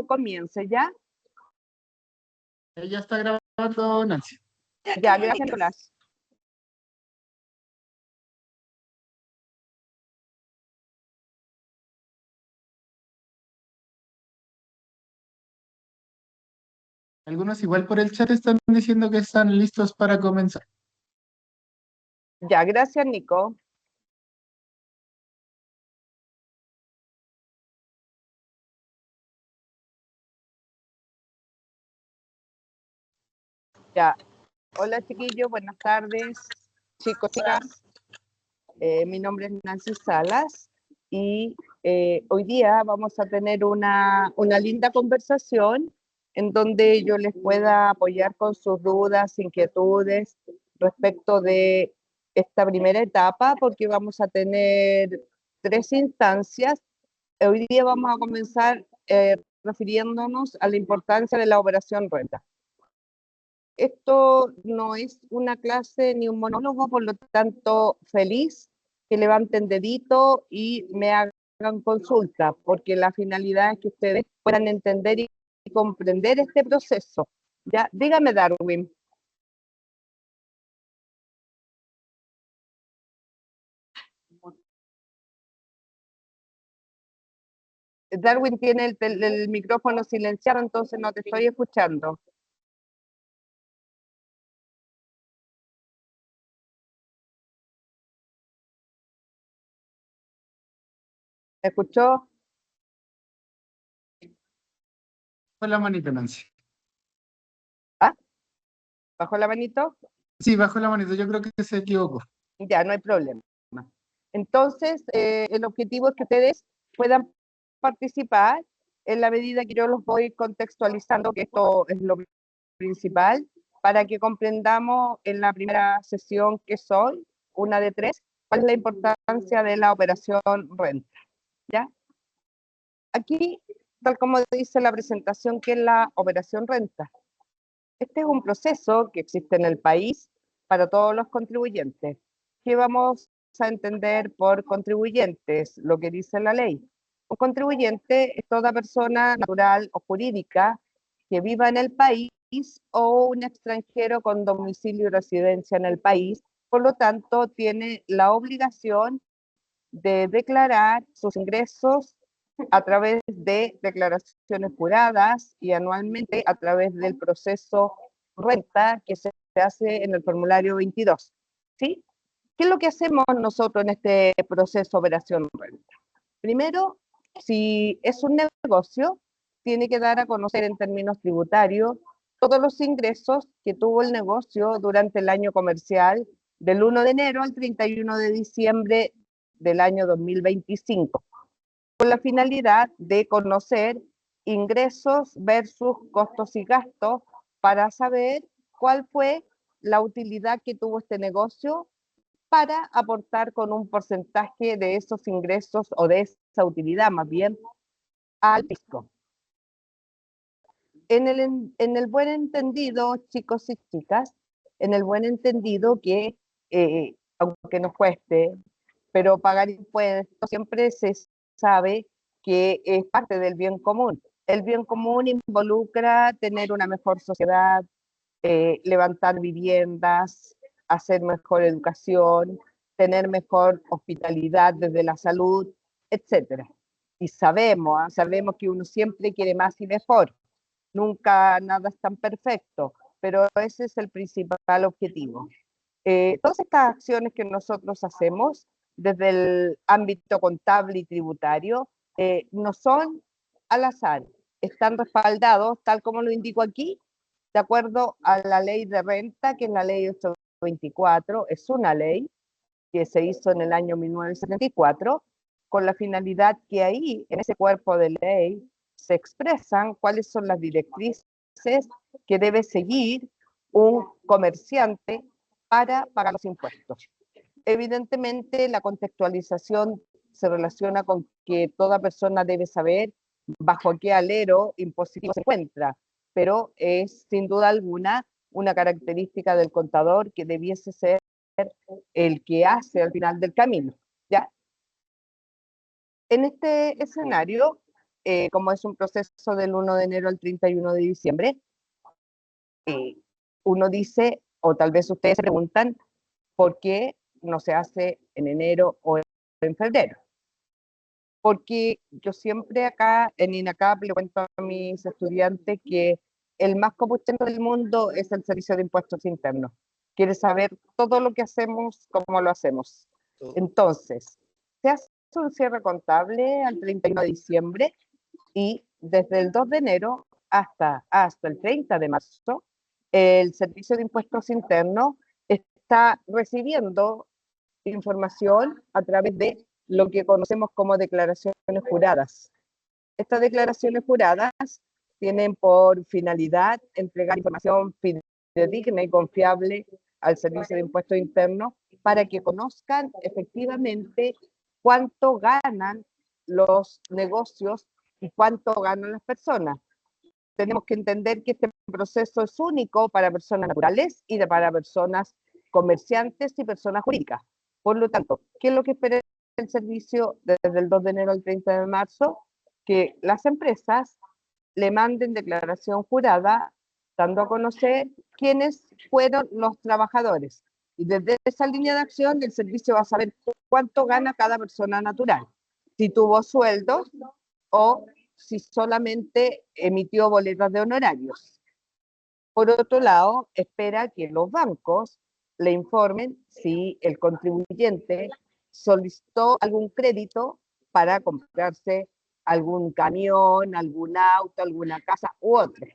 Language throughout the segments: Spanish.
comience, ¿ya? Ella está grabando, Nancy. Ya, gracias, Nicolás. Algunos igual por el chat están diciendo que están listos para comenzar. Ya, gracias, Nico. Ya. Hola, chiquillos, buenas tardes. Chicos, chicas. Mi nombre es Nancy Salas y hoy día vamos a tener una linda conversación en donde yo les pueda apoyar con sus dudas, inquietudes respecto de esta primera etapa, porque vamos a tener 3 instancias. Hoy día vamos a comenzar refiriéndonos a la importancia de la operación renta. Esto no es una clase ni un monólogo, por lo tanto, feliz que levanten dedito y me hagan consulta, porque la finalidad es que ustedes puedan entender y comprender este proceso. Ya, dígame, Darwin. Darwin tiene el micrófono silenciado, entonces no te estoy escuchando. ¿Me escuchó? Bajo la manito, Nancy. ¿Ah? ¿Bajó la manito? Sí, bajo la manito, yo creo que se equivocó. Ya, no hay problema. Entonces, el objetivo es que ustedes puedan participar en la medida que yo los voy contextualizando, que esto es lo principal, para que comprendamos en la primera sesión que soy, una de 3, cuál es la importancia de la operación renta. ¿Ya? Aquí, tal como dice la presentación, ¿qué es la operación renta? Este es un proceso que existe en el país para todos los contribuyentes. ¿Qué vamos a entender por contribuyentes? Lo que dice la ley. Un contribuyente es toda persona natural o jurídica que viva en el país o un extranjero con domicilio y residencia en el país. Por lo tanto, tiene la obligación de declarar sus ingresos a través de declaraciones juradas y anualmente a través del proceso renta que se hace en el formulario 22. ¿Sí? ¿Qué es lo que hacemos nosotros en este proceso operación renta? Primero, si es un negocio, tiene que dar a conocer en términos tributarios todos los ingresos que tuvo el negocio durante el año comercial del 1 de enero al 31 de diciembre del año 2025, con la finalidad de conocer ingresos versus costos y gastos para saber cuál fue la utilidad que tuvo este negocio para aportar con un porcentaje de esos ingresos o de esa utilidad más bien al fisco. En el buen entendido, chicos y chicas, en el buen entendido que, aunque nos cueste, pero pagar impuestos siempre se sabe que es parte del bien común. El bien común involucra tener una mejor sociedad, levantar viviendas, hacer mejor educación, tener mejor hospitalidad desde la salud, etcétera. Y sabemos que uno siempre quiere más y mejor. Nunca nada es tan perfecto, pero ese es el principal objetivo. Todas estas acciones que nosotros hacemos desde el ámbito contable y tributario no son al azar, están respaldados, tal como lo indico aquí, de acuerdo a la ley de renta, que es la ley 824, es una ley que se hizo en el año 1974, con la finalidad que ahí, en ese cuerpo de ley, se expresan cuáles son las directrices que debe seguir un comerciante para pagar los impuestos. Evidentemente, la contextualización se relaciona con que toda persona debe saber bajo qué alero impositivo se encuentra, pero es sin duda alguna una característica del contador que debiese ser el que hace al final del camino. ¿Ya? En este escenario, como es un proceso del 1 de enero al 31 de diciembre, uno dice, o tal vez ustedes se preguntan, ¿por qué no se hace en enero o en febrero? Porque yo siempre acá en INACAP le cuento a mis estudiantes que el más competente del mundo es el Servicio de Impuestos Internos. Quiere saber todo lo que hacemos, cómo lo hacemos. Entonces, se hace un cierre contable al 31 de diciembre y desde el 2 de enero hasta el 30 de marzo, el Servicio de Impuestos Internos está recibiendo información a través de lo que conocemos como declaraciones juradas. Estas declaraciones juradas tienen por finalidad entregar información fidedigna y confiable al Servicio de Impuestos Internos para que conozcan efectivamente cuánto ganan los negocios y cuánto ganan las personas. Tenemos que entender que este proceso es único para personas naturales y para personas comerciantes y personas jurídicas. Por lo tanto, ¿qué es lo que espera el servicio desde el 2 de enero al 30 de marzo? Que las empresas le manden declaración jurada dando a conocer quiénes fueron los trabajadores. Y desde esa línea de acción el servicio va a saber cuánto gana cada persona natural, si tuvo sueldos o si solamente emitió boletas de honorarios. Por otro lado, espera que los bancos le informen si el contribuyente solicitó algún crédito para comprarse algún camión, algún auto, alguna casa u otro.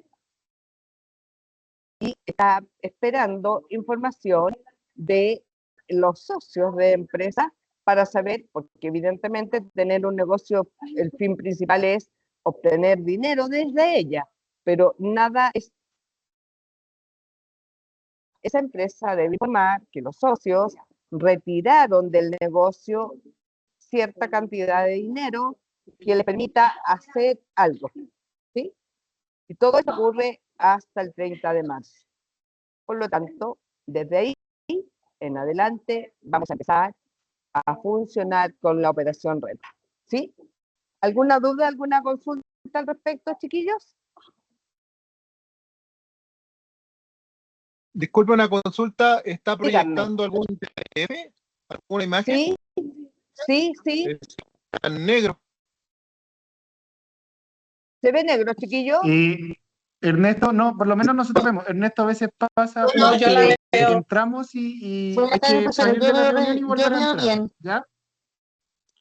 Y está esperando información de los socios de empresa para saber, porque evidentemente tener un negocio, el fin principal es obtener dinero desde ella, pero nada es. Esa empresa debe informar que los socios retiraron del negocio cierta cantidad de dinero que le permita hacer algo, ¿sí? Y todo esto ocurre hasta el 30 de marzo. Por lo tanto, desde ahí en adelante vamos a empezar a funcionar con la operación renta, ¿sí? ¿Alguna duda, alguna consulta al respecto, chiquillos? Disculpe una consulta, ¿está Díganme. proyectando algún PDF? ¿Alguna imagen? Sí, sí, sí. Está en negro. ¿Se ve negro, chiquillo? Ernesto, no, por lo menos nosotros vemos. Ernesto a veces pasa No, yo la porque veo. entramos y Buenas hay tardes, que profesor. salir de la reunión y Yo volver a veo entrar. bien. ¿Ya?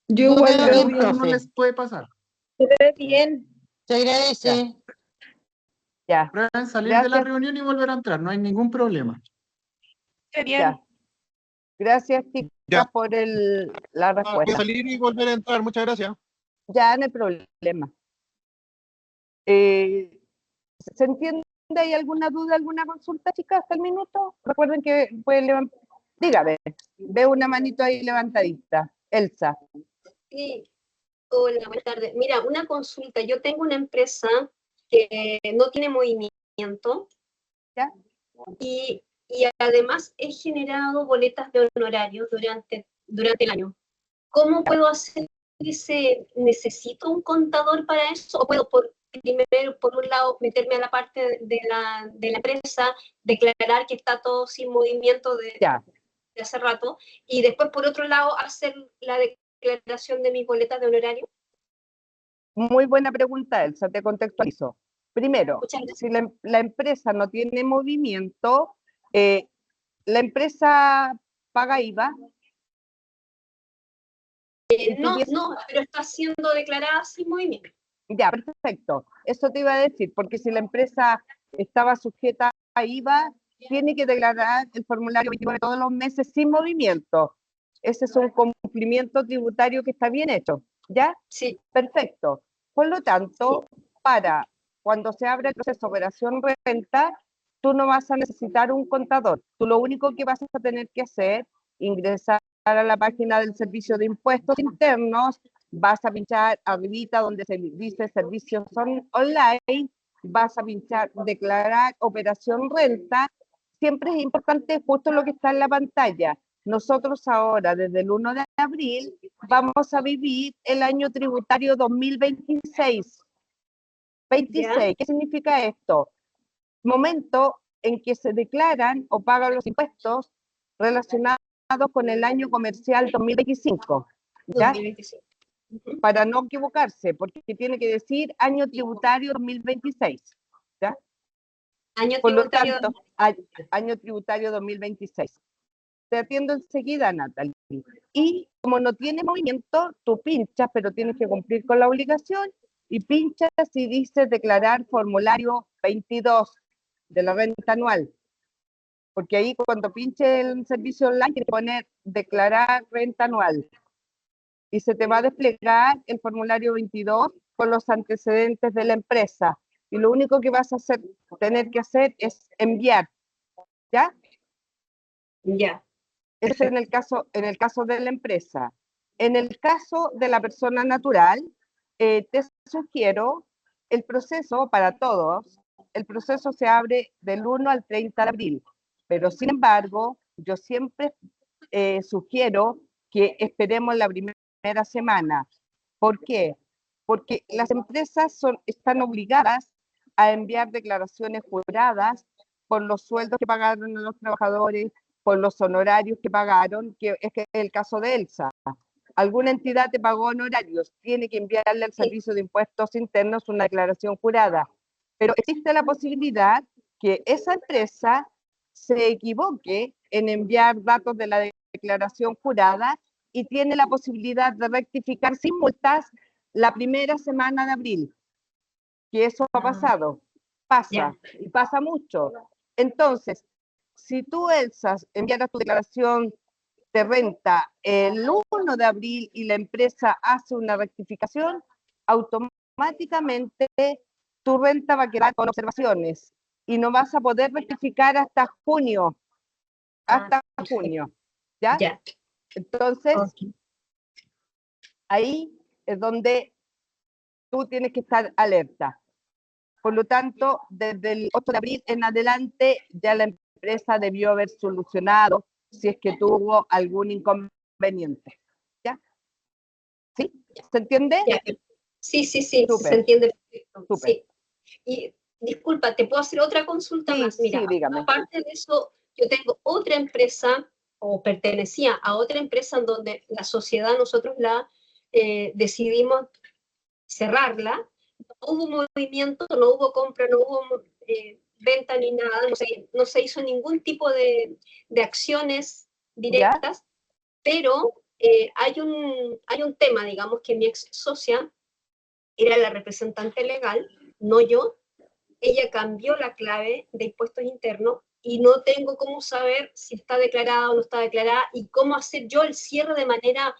Yo veo Pero bien, a algunos profe. les puede pasar. Se ve bien. Se agradece. Ya, Prueben salir de la gracias. reunión y volver a entrar, no hay ningún problema. Ya. Gracias, chicas, Ya. por la Voy a respuesta. salir y volver a entrar, muchas gracias. Ya no hay problema. ¿Se entiende? ¿Hay alguna duda, alguna consulta, chicas, hasta el minuto? Recuerden que pueden levantar. Dígame, veo una manito ahí levantadita. Elsa. Sí, hola, buenas tardes. Mira, una consulta. Yo tengo una empresa que no tiene movimiento. ¿Ya? Y además he generado boletas de honorarios durante el año. ¿Cómo puedo hacer necesito un contador para eso? ¿O puedo primero, por un lado, meterme a la parte de la empresa, declarar que está todo sin movimiento de hace rato, y después, por otro lado, hacer la declaración de mis boletas de honorario? Muy buena pregunta, Elsa, te contextualizo. Primero, si la empresa no tiene movimiento, la empresa paga IVA. No, pero está siendo declarada sin movimiento. Ya, perfecto. Eso te iba a decir, porque si la empresa estaba sujeta a IVA, tiene que declarar el formulario 29 todos los meses sin movimiento. Ese es un cumplimiento tributario que está bien hecho, ¿ya? Sí. Perfecto. Por lo tanto, para cuando se abre el proceso de operación renta, tú no vas a necesitar un contador. Tú lo único que vas a tener que hacer, ingresar a la página del Servicio de Impuestos Internos, vas a pinchar arribita donde se dice servicios online, vas a pinchar declarar operación renta. Siempre es importante justo lo que está en la pantalla. Nosotros ahora, desde el 1 de abril, vamos a vivir el año tributario 2026. 26, ¿qué significa esto? Momento en que se declaran o pagan los impuestos relacionados con el año comercial 2025, ¿ya? 2025. Ujú. Para no equivocarse, porque tiene que decir año tributario 2026, ¿ya? Año Por lo tributario tanto, año tributario 2026. Te atiendo enseguida, Natalie. Y como no tiene movimiento, tú pinchas, pero tienes que cumplir con la obligación, y pinchas y dice declarar formulario 22 de la renta anual. Porque ahí cuando pinche el servicio online, tienes que poner declarar renta anual. Y se te va a desplegar el formulario 22 con los antecedentes de la empresa. Y lo único que vas a tener que hacer es enviar, ¿ya? Ya. Ese es en el caso de la empresa. En el caso de la persona natural, te sugiero el proceso para todos. El proceso se abre del 1 al 30 de abril, pero sin embargo, yo siempre sugiero que esperemos la primera semana. ¿Por qué? Porque las empresas están obligadas a enviar declaraciones juradas por los sueldos que pagaron a los trabajadores, por los honorarios que pagaron, que es el caso de Elsa. Alguna entidad te pagó honorarios, tiene que enviarle al Servicio de Impuestos Internos una declaración jurada. Pero existe la posibilidad que esa empresa se equivoque en enviar datos de la declaración jurada y tiene la posibilidad de rectificar sin multas la primera semana de abril. Que eso ha pasado, pasa, y pasa mucho. Entonces, si tú, Elsa, enviaras tu declaración de renta el 1 de abril y la empresa hace una rectificación, automáticamente tu renta va a quedar con observaciones y no vas a poder rectificar hasta junio. Hasta junio. ¿Ya? Ya. Entonces, Ok. ahí es donde tú tienes que estar alerta. Por lo tanto, desde el 8 de abril en adelante, ya la empresa debió haber solucionado si es que tuvo algún inconveniente. ¿Ya? ¿Sí? ¿Se entiende? Ya. Sí, se Súper, entiende perfecto. súper. Sí. Y disculpa, ¿te puedo hacer otra consulta Sí, más? Mira, sí, dígame. aparte de eso, yo tengo otra empresa, o pertenecía a otra empresa en donde la sociedad nosotros la decidimos cerrarla. No hubo movimiento, no hubo compra, no hubo venta ni nada, no se hizo ningún tipo de acciones ¿Ya? directas, pero hay un tema, digamos, que mi ex socia era la representante legal, no yo. Ella cambió la clave de impuestos internos y no tengo cómo saber si está declarada o no está declarada y cómo hacer yo el cierre de manera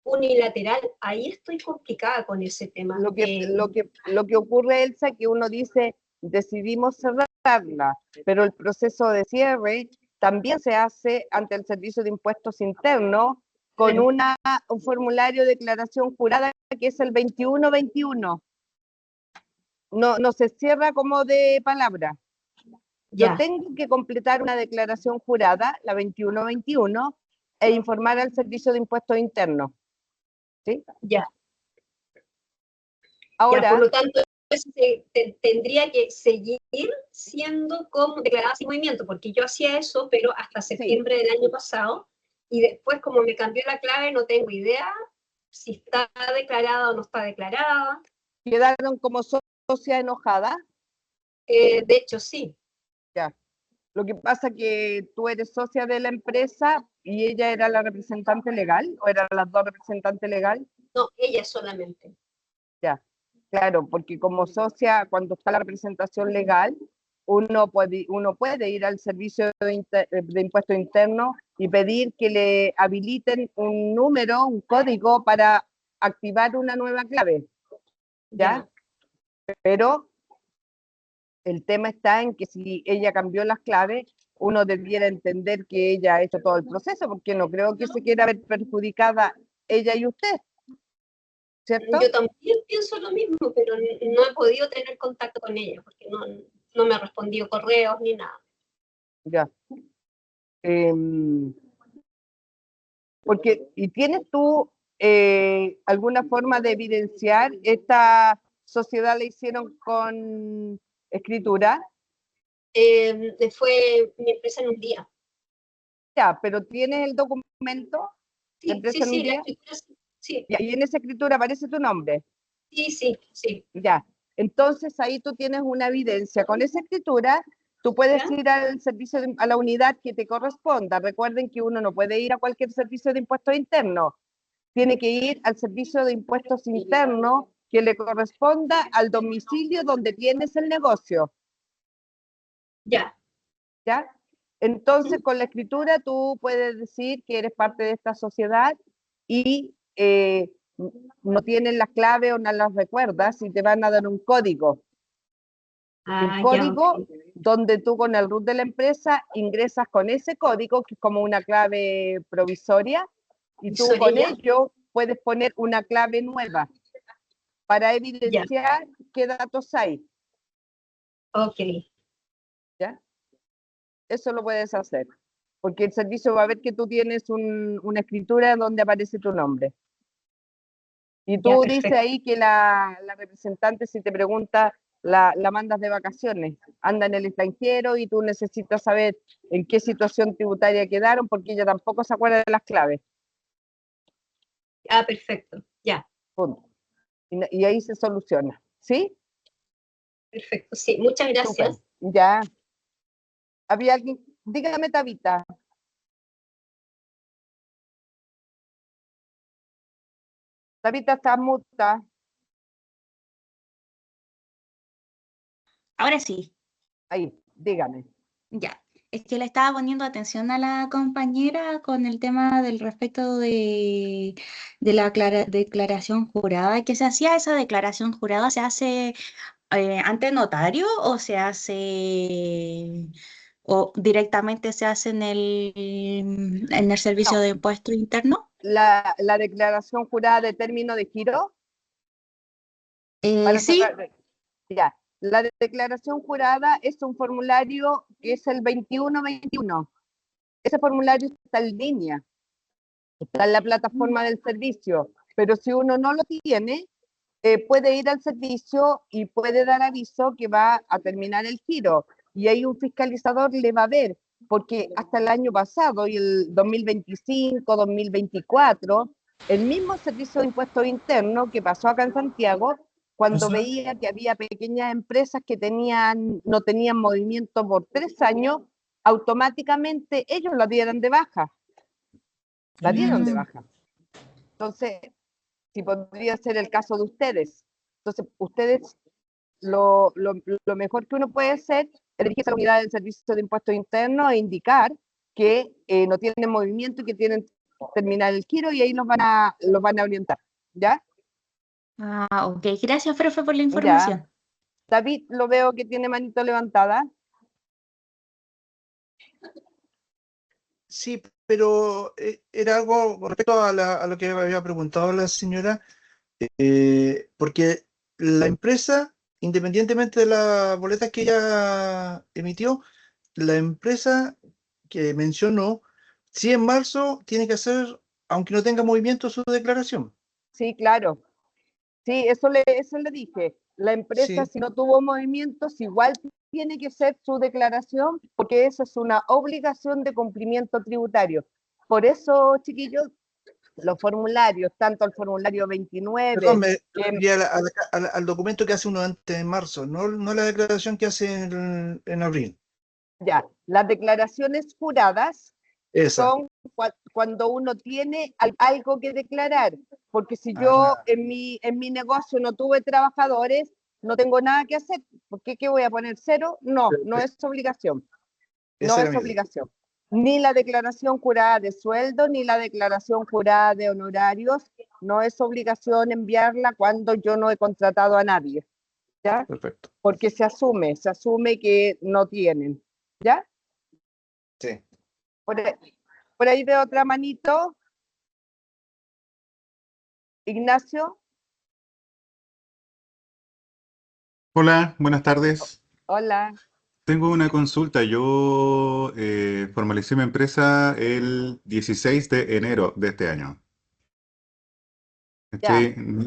unilateral. Ahí estoy complicada con ese tema. Lo que ocurre, Elsa, que uno dice, decidimos cerrarla, pero el proceso de cierre también se hace ante el Servicio de Impuestos Internos con un formulario de declaración jurada que es el 2121. No se cierra como de palabra. Yo Ya. tengo que completar una declaración jurada, la 2121, e informar al Servicio de Impuestos Internos. ¿Sí? Ya. Ahora, ya, por lo tanto, tendría que seguir siendo como declarada sin movimiento, porque yo hacía eso, pero hasta septiembre del año pasado, y después como me cambió la clave, no tengo idea si está declarada o no está declarada. ¿quedaron como socia enojada? De hecho, sí. Ya. Lo que pasa que tú eres socia de la empresa y ella era la representante legal, o eran las dos representantes legales. No, ella solamente. Ya, claro, porque como socia, cuando está la representación legal, uno puede ir al Servicio de Impuestos Internos y pedir que le habiliten un número, un código para activar una nueva clave. ¿Ya? Pero el tema está en que si ella cambió las claves, uno debiera entender que ella ha hecho todo el proceso, porque no creo que se quiera ver perjudicada ella y usted, ¿cierto? Yo también pienso lo mismo, pero no he podido tener contacto con ella, porque no me ha respondido correos ni nada. Ya. Porque, ¿y tienes tú alguna forma de evidenciar? ¿Esta sociedad la hicieron con escritura? Fue mi empresa en un día. Ya, pero ¿tienes el documento? Sí, empresa sí, en un sí, la día? escritura sí, Ya, y en esa escritura aparece tu nombre. sí, sí, sí. Ya, entonces ahí tú tienes una evidencia. Con esa escritura, tú puedes ¿Ya? ir al servicio, a la unidad que te corresponda. Recuerden que uno no puede ir a cualquier servicio de impuestos internos. Tiene que ir al servicio de impuestos internos que le corresponda al domicilio donde tienes el negocio. Ya. ¿Ya? Entonces, con la escritura tú puedes decir que eres parte de esta sociedad y no tienes las claves o no las recuerdas y te van a dar un código. Un Ah, ya, código ok. donde tú con el root de la empresa ingresas con ese código, que es como una clave provisoria, y tú con ¿Provisoria? ello puedes poner una clave nueva para Ya, evidenciar qué datos hay. ok. ¿Ya? Eso lo puedes hacer, porque el servicio va a ver que tú tienes una escritura donde aparece tu nombre. Y Ya, tú dices perfecto. ahí que la representante, si te pregunta, la mandas de vacaciones, anda en el extranjero y tú necesitas saber en qué situación tributaria quedaron, porque ella tampoco se acuerda de las claves. Ah, perfecto. Ya, Punto. Y ahí se soluciona. ¿Sí? perfecto. Sí, muchas Súper. gracias. Ya. ¿Había alguien? Dígame, Tabita. Tabita está muta. Ahora sí, Ahí, dígame. ya. Es que le estaba poniendo atención a la compañera con el tema del respecto de la declaración jurada. ¿Qué se hacía esa declaración jurada? ¿Se hace ante notario o se hace o directamente se hace en el servicio No, de impuesto interno? la declaración jurada de término de giro para Sí. sacar. Ya. La declaración jurada es un formulario que es el 2121. Ese formulario está en línea, está en la plataforma del servicio, pero si uno no lo tiene, puede ir al servicio y puede dar aviso que va a terminar el giro. Y ahí un fiscalizador le va a ver, porque hasta el año pasado y el 2025, 2024, el mismo servicio de impuestos internos que pasó acá en Santiago, cuando veía que había pequeñas empresas que no tenían movimiento por 3 años, automáticamente ellos la dieran de baja, la dieron de Mm. baja. Entonces, si podría ser el caso de ustedes. Entonces, ustedes, lo mejor que uno puede hacer es dirigirse a la unidad del Servicio de Impuestos Internos e indicar que no tienen movimiento y que tienen que terminar el giro y ahí los van a orientar. ¿Ya? Ah, ok. Gracias, profe, por la Ya. información. David, lo veo que tiene manito levantada. Sí, pero era algo con respecto a lo que había preguntado la señora, porque la empresa, independientemente de las boletas que ella emitió, la empresa que mencionó, si en marzo tiene que hacer, aunque no tenga movimiento, su declaración. Sí, claro. Sí, eso le dije. La empresa, Sí, si no tuvo movimientos, igual tiene que ser su declaración, porque eso es una obligación de cumplimiento tributario. Por eso, chiquillos, los formularios, tanto el formulario 29, perdón, me que refería al documento que hace uno antes en marzo, no la declaración que hace en abril. ya, las declaraciones juradas Esa. son cuando uno tiene algo que declarar, porque si yo Ah, en mi negocio no tuve trabajadores, no tengo nada que hacer. ¿Por qué? ¿Qué voy a poner cero? No, no perfecto. es obligación. No Esa era es mi idea. obligación. Ni la declaración jurada de sueldo, ni la declaración jurada de honorarios, no es obligación enviarla cuando yo no he contratado a nadie, ¿ya? Perfecto. Porque se asume que no tienen, ¿ya? Sí. Por, por ahí veo otra manito. Ignacio, Hola, buenas tardes. hola. Tengo una consulta. Yo formalicé mi empresa el 16 de enero de este año.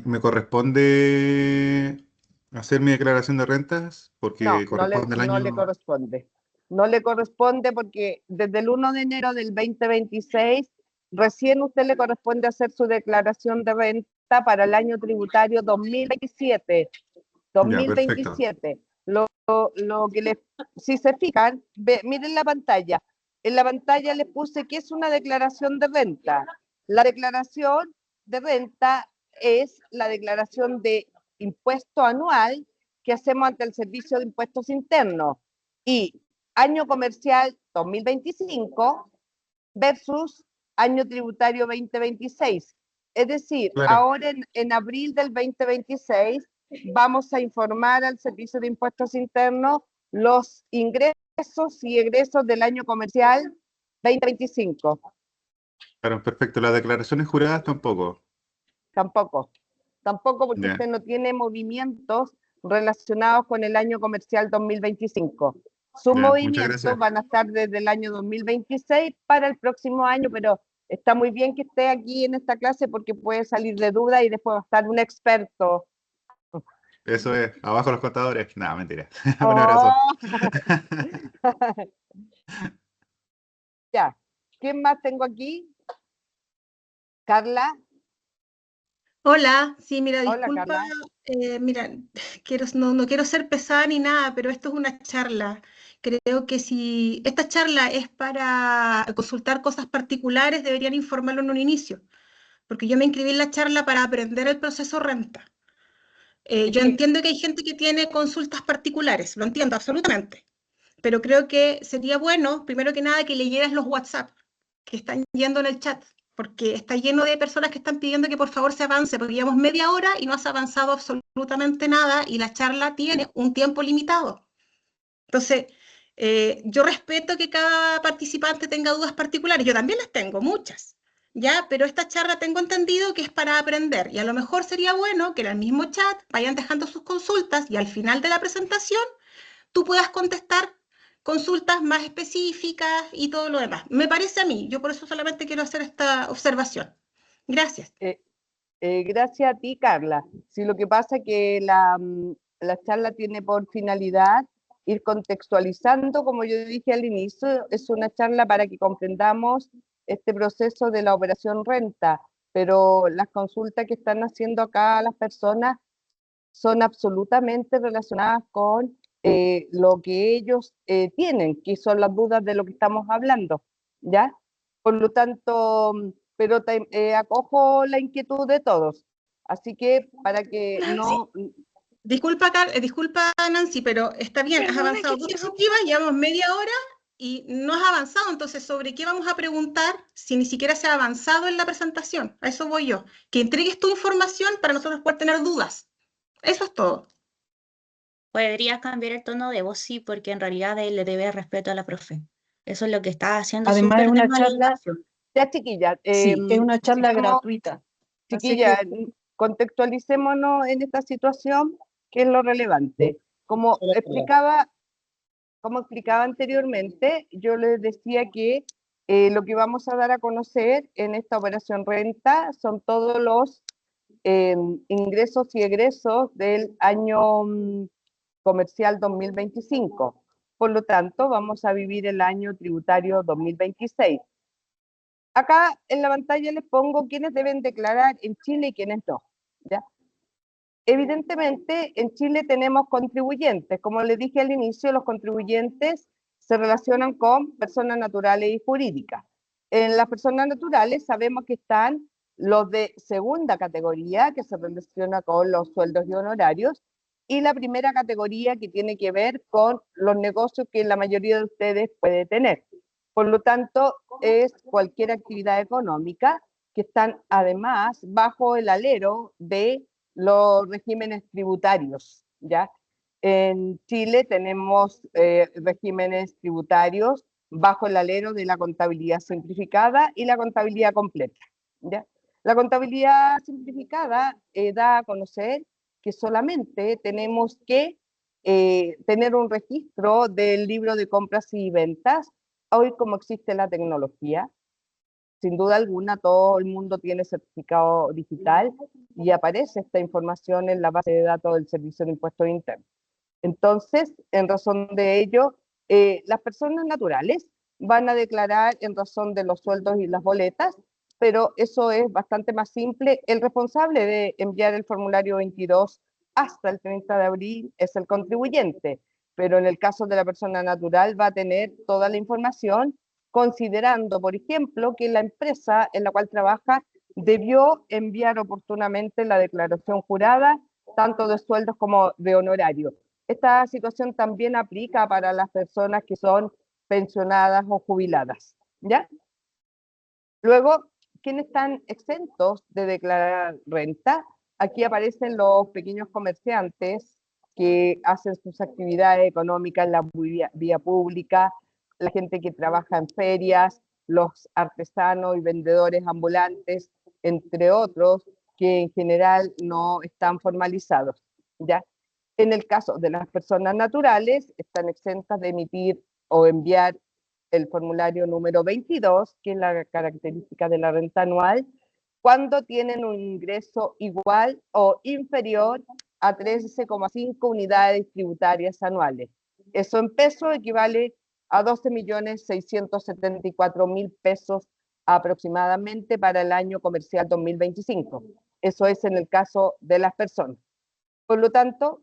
Me corresponde hacer mi declaración de rentas porque No, corresponde al no le año. corresponde. No le corresponde porque desde el 1 de enero del 2026, recién usted le corresponde hacer su declaración de renta para el año tributario 2027. Ya, perfecto. 2027. Lo que les, si se fijan, miren la pantalla. En la pantalla les puse que es una declaración de renta. La declaración de renta es la declaración de impuesto anual que hacemos ante el Servicio de Impuestos Internos. Y año comercial 2025 versus año tributario 2026. Es decir, Claro. ahora en abril del 2026 vamos a informar al Servicio de Impuestos Internos los ingresos y egresos del año comercial 2025. Claro, perfecto. Las declaraciones juradas tampoco. Tampoco porque Ya. usted no tiene movimientos relacionados con el año comercial 2025. Sus Ya, muchas movimientos gracias. van a estar desde el año 2026 para el próximo año, pero está muy bien que esté aquí en esta clase porque puede salir de duda y después va a estar un experto. Eso es, abajo los contadores. No, mentira. Un Oh. abrazo. Ya, ¿quién más tengo aquí? Carla. Hola, sí, mira, Hola, disculpa, Carla. mira, no quiero ser pesada ni nada, pero esto es una charla. Creo que si esta charla es para consultar cosas particulares, deberían informarlo en un inicio, porque yo me inscribí en la charla para aprender el proceso renta. Yo entiendo que hay gente que tiene consultas particulares, lo entiendo absolutamente, pero creo que sería bueno, primero que nada, que leyeras los WhatsApp que están yendo en el chat, porque está lleno de personas que están pidiendo que por favor se avance, porque llevamos media hora y no se ha avanzado absolutamente nada y la charla tiene un tiempo limitado. Entonces, yo respeto que cada participante tenga dudas particulares, yo también las tengo, muchas, ¿ya? Pero esta charla tengo entendido que es para aprender y a lo mejor sería bueno que en el mismo chat vayan dejando sus consultas y al final de la presentación tú puedas contestar consultas más específicas y todo lo demás. Me parece a mí, yo por eso solamente quiero hacer esta observación. Gracias. Gracias a ti, Carla. Sí, lo que pasa es que la charla tiene por finalidad ir contextualizando, como yo dije al inicio, es una charla para que comprendamos este proceso de la operación renta, pero las consultas que están haciendo acá las personas son absolutamente relacionadas con lo que ellos tienen, que son las dudas de lo que estamos hablando, ¿ya? Por lo tanto, pero acojo la inquietud de todos. Así que para que no... Disculpa, disculpa, Nancy, pero está bien, has avanzado dos diapositivas, llevamos media hora y no has avanzado, entonces, ¿sobre qué vamos a preguntar si ni siquiera se ha avanzado en la presentación? A eso voy yo. Que entregues tu información para nosotros poder tener dudas. Eso es todo. Podrías cambiar el tono de voz, sí, porque en realidad él le debe respeto a la profe. Eso es lo que está haciendo Además, es súper de una mal el charla, espacio. Ya, chiquilla, sí, es una charla gratuita. Así chiquilla, que, contextualicémonos en esta situación, que es lo relevante. Como explicaba anteriormente, yo les decía que lo que vamos a dar a conocer en esta operación renta son todos los ingresos y egresos del año comercial 2025. Por lo tanto, vamos a vivir el año tributario 2026. Acá en la pantalla les pongo quiénes deben declarar en Chile y quiénes no, ¿ya? Evidentemente, en Chile tenemos contribuyentes. Como les dije al inicio, los contribuyentes se relacionan con personas naturales y jurídicas. En las personas naturales sabemos que están los de segunda categoría, que se relaciona con los sueldos y honorarios, y la primera categoría que tiene que ver con los negocios que la mayoría de ustedes puede tener. Por lo tanto, es cualquier actividad económica que están además bajo el alero de los regímenes tributarios, ¿ya? En Chile tenemos regímenes tributarios bajo el alero de la contabilidad simplificada y la contabilidad completa, ¿ya? La contabilidad simplificada da a conocer que solamente tenemos que tener un registro del libro de compras y ventas. Hoy, como existe la tecnología, sin duda alguna, todo el mundo tiene certificado digital y aparece esta información en la base de datos del Servicio de Impuestos Internos. Entonces, en razón de ello, las personas naturales van a declarar en razón de los sueldos y las boletas, pero eso es bastante más simple. El responsable de enviar el formulario 22 hasta el 30 de abril es el contribuyente, pero en el caso de la persona natural va a tener toda la información, considerando, por ejemplo, que la empresa en la cual trabaja debió enviar oportunamente la declaración jurada, tanto de sueldos como de honorario. Esta situación también aplica para las personas que son pensionadas o jubiladas, ¿ya? Luego, ¿quiénes están exentos de declarar renta? Aquí aparecen los pequeños comerciantes que hacen sus actividades económicas en la vía pública, la gente que trabaja en ferias, los artesanos y vendedores ambulantes, entre otros, que en general no están formalizados, ¿ya? En el caso de las personas naturales, están exentas de emitir o enviar el formulario número 22, que es la característica de la renta anual, cuando tienen un ingreso igual o inferior a 13,5 unidades tributarias anuales. Eso en pesos equivale a 12.674.000 pesos aproximadamente para el año comercial 2025. Eso es en el caso de las personas. Por lo tanto,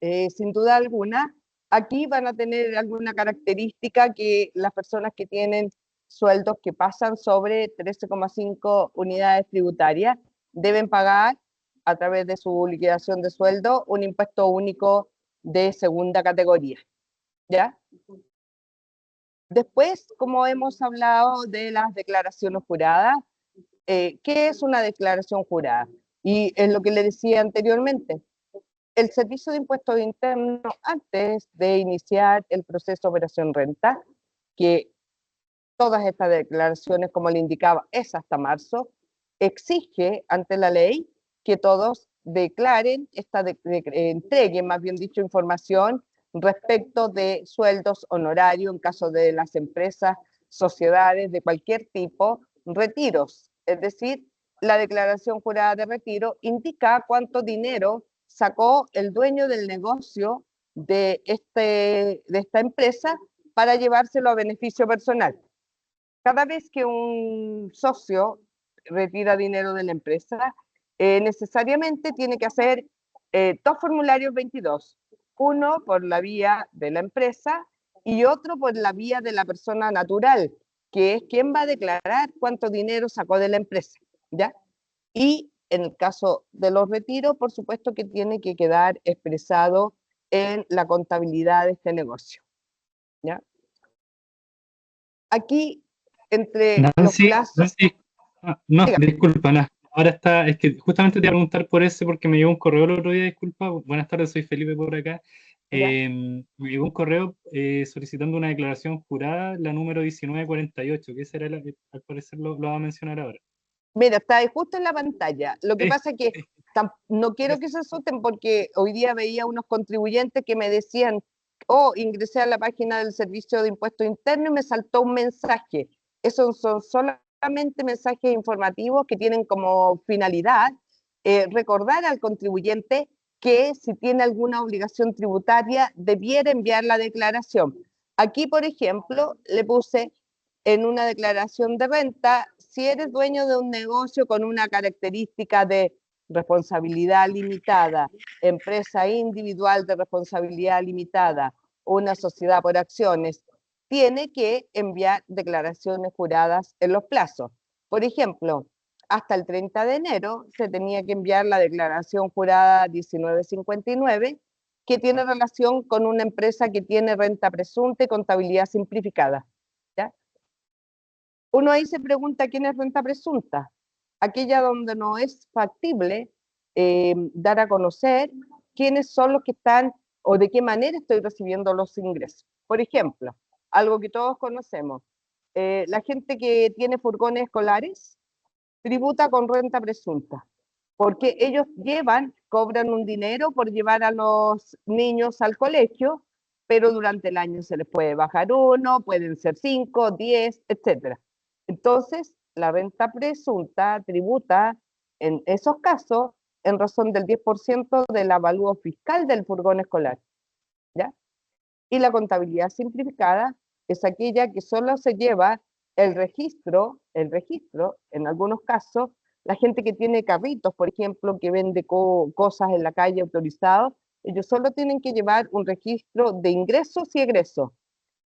sin duda alguna, aquí van a tener alguna característica que las personas que tienen sueldos que pasan sobre 13,5 unidades tributarias deben pagar a través de su liquidación de sueldo un impuesto único de segunda categoría, ¿ya? Después, como hemos hablado de las declaraciones juradas, ¿qué es una declaración jurada? Y es lo que le decía anteriormente. El Servicio de Impuestos Internos, antes de iniciar el proceso de Operación Renta, que todas estas declaraciones, como le indicaba, es hasta marzo, exige ante la ley que todos declaren, entreguen, más bien dicho, información respecto de sueldos, honorarios, en caso de las empresas, sociedades de cualquier tipo, retiros. Es decir, la declaración jurada de retiro indica cuánto dinero sacó el dueño del negocio de esta empresa para llevárselo a beneficio personal. Cada vez que un socio retira dinero de la empresa, necesariamente tiene que hacer dos formularios 22, uno por la vía de la empresa y otro por la vía de la persona natural, que es quien va a declarar cuánto dinero sacó de la empresa, ¿ya? Y en el caso de los retiros, por supuesto que tiene que quedar expresado en la contabilidad de este negocio, ¿ya? Aquí, entre los Nancy, plazos... Nancy, no, Dígame. disculpa, ahora está, es que justamente te iba a preguntar por ese porque me llegó un correo el otro día, disculpa, buenas tardes, soy Felipe por acá. Me llegó un correo solicitando una declaración jurada, la número 1948, que será al parecer lo va a mencionar ahora. Mira, está ahí justo en la pantalla. Lo que pasa es que no quiero que se asusten porque hoy día veía unos contribuyentes que me decían, oh, ingresé a la página del Servicio de Impuestos Internos y me saltó un mensaje. Esos son solamente mensajes informativos que tienen como finalidad recordar al contribuyente que si tiene alguna obligación tributaria debiera enviar la declaración. Aquí, por ejemplo, le puse en una declaración de renta, si eres dueño de un negocio con una característica de responsabilidad limitada, empresa individual de responsabilidad limitada, una sociedad por acciones, tiene que enviar declaraciones juradas en los plazos. Por ejemplo, hasta el 30 de enero se tenía que enviar la declaración jurada 1959, que tiene relación con una empresa que tiene renta presunta y contabilidad simplificada. ¿Ya? Uno ahí se pregunta quién es renta presunta, aquella donde no es factible dar a conocer quiénes son los que están o de qué manera estoy recibiendo los ingresos. Por ejemplo, algo que todos conocemos, la gente que tiene furgones escolares tributa con renta presunta, porque ellos cobran un dinero por llevar a los niños al colegio, pero durante el año se les puede bajar 1, pueden ser 5, 10, etcétera. Entonces, la renta presunta tributa en esos casos en razón del 10% del avalúo fiscal del furgón escolar, ¿ya? Y la contabilidad simplificada es aquella que solo se lleva el registro, en algunos casos, la gente que tiene carritos, por ejemplo, que vende cosas en la calle autorizados, ellos solo tienen que llevar un registro de ingresos y egresos.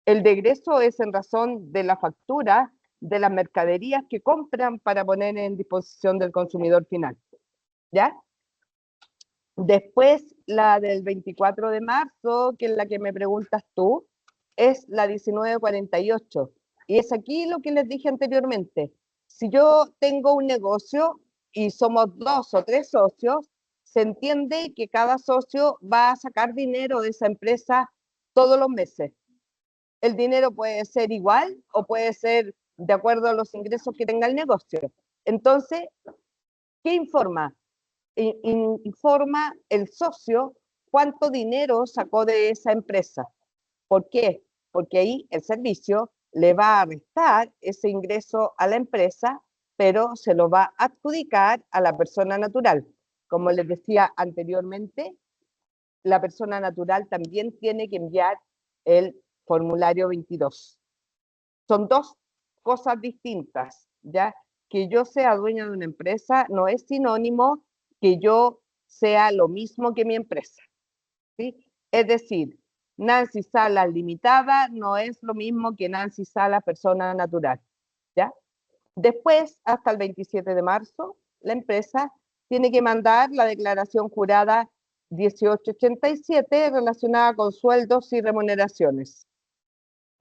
El de egreso es en razón de la factura de las mercaderías que compran para poner en disposición del consumidor final, ¿ya? Después, la del 24 de marzo, que es la que me preguntas tú, es la 1948. Y es aquí lo que les dije anteriormente. Si yo tengo un negocio y somos 2 o 3 socios, se entiende que cada socio va a sacar dinero de esa empresa todos los meses. El dinero puede ser igual o puede ser de acuerdo a los ingresos que tenga el negocio. Entonces, ¿qué informa? Informa el socio cuánto dinero sacó de esa empresa. ¿Por qué? Porque ahí el servicio le va a restar ese ingreso a la empresa, pero se lo va a adjudicar a la persona natural. Como les decía anteriormente, la persona natural también tiene que enviar el formulario 22. Son dos cosas distintas, ¿ya? Que yo sea dueña de una empresa no es sinónimo que yo sea lo mismo que mi empresa, ¿sí? Es decir, Nancy Salas Limitada no es lo mismo que Nancy Salas Persona Natural, ¿ya? Después, hasta el 27 de marzo, la empresa tiene que mandar la declaración jurada 1887 relacionada con sueldos y remuneraciones.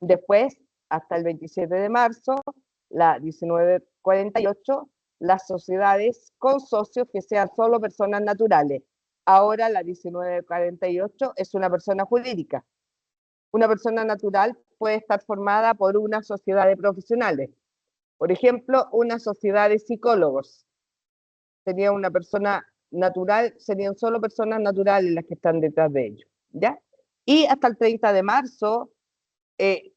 Después, hasta el 27 de marzo, la 1948, las sociedades con socios que sean solo personas naturales. Ahora la 1948 es una persona jurídica. Una persona natural puede estar formada por una sociedad de profesionales. Por ejemplo, una sociedad de psicólogos. Sería una persona natural, serían solo personas naturales las que están detrás de ellos, ¿ya? Y hasta el 30 de marzo,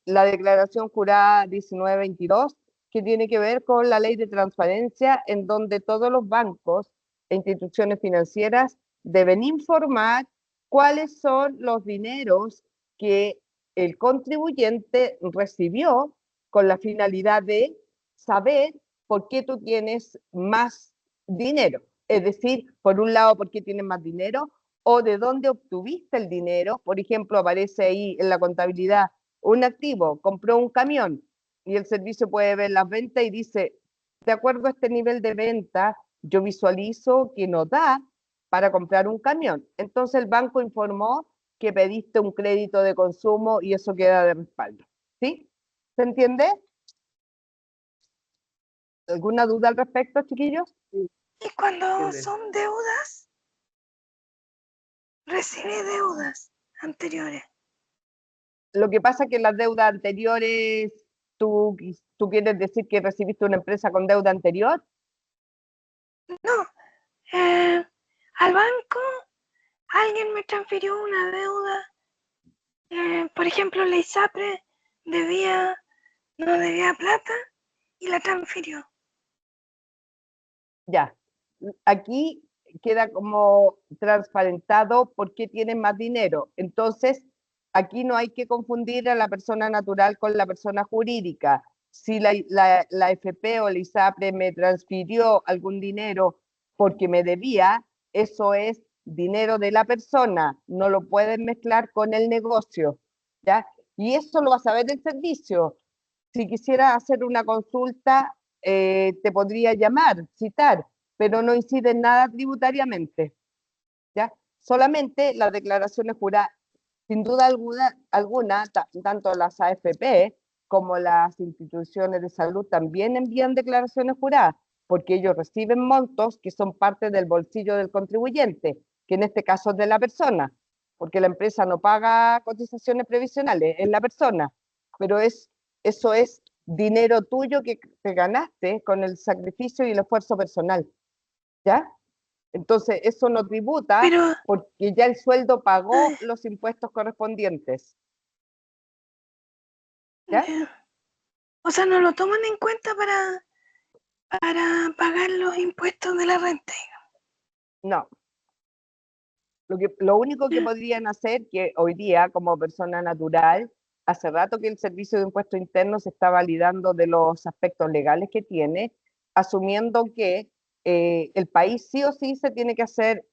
la declaración jurada 1922, que tiene que ver con la ley de transparencia, en donde todos los bancos e instituciones financieras deben informar cuáles son los dineros que el contribuyente recibió con la finalidad de saber por qué tú tienes más dinero. Es decir, por un lado, por qué tienes más dinero o de dónde obtuviste el dinero. Por ejemplo, aparece ahí en la contabilidad un activo, compró un camión y el servicio puede ver las ventas y dice, de acuerdo a este nivel de venta, yo visualizo que no da para comprar un camión. Entonces el banco informó que pediste un crédito de consumo y eso queda de respaldo. ¿Sí? ¿Se entiende? ¿Alguna duda al respecto, chiquillos? Y cuando son deudas, recibí deudas anteriores. Lo que pasa es que las deudas anteriores, ¿tú quieres decir que recibiste una empresa con deuda anterior? No, al banco alguien me transfirió una deuda. Por ejemplo, la ISAPRE no debía plata y la transfirió. Ya, aquí queda como transparentado por qué tienen más dinero. Entonces, aquí no hay que confundir a la persona natural con la persona jurídica. Si la AFP o la ISAPRE me transfirió algún dinero porque me debía, eso es dinero de la persona, no lo pueden mezclar con el negocio, ¿ya? Y eso lo vas a ver en servicio. Si quisiera hacer una consulta, te podría llamar, citar, pero no incide en nada tributariamente, ¿ya? Solamente las declaraciones juradas, sin duda alguna, tanto las AFP como las instituciones de salud también envían declaraciones juradas, porque ellos reciben montos que son parte del bolsillo del contribuyente, que en este caso es de la persona, porque la empresa no paga cotizaciones previsionales, es la persona, pero eso es dinero tuyo que te ganaste con el sacrificio y el esfuerzo personal, ¿ya? Entonces, eso no tributa porque ya el sueldo pagó los impuestos correspondientes. ¿Ya? O sea, no lo toman en cuenta para pagar los impuestos de la renta. No. Lo único que podrían hacer, que hoy día como persona natural, hace rato que el Servicio de Impuesto Interno se está validando de los aspectos legales que tiene, asumiendo que el país sí o sí se tiene que hacer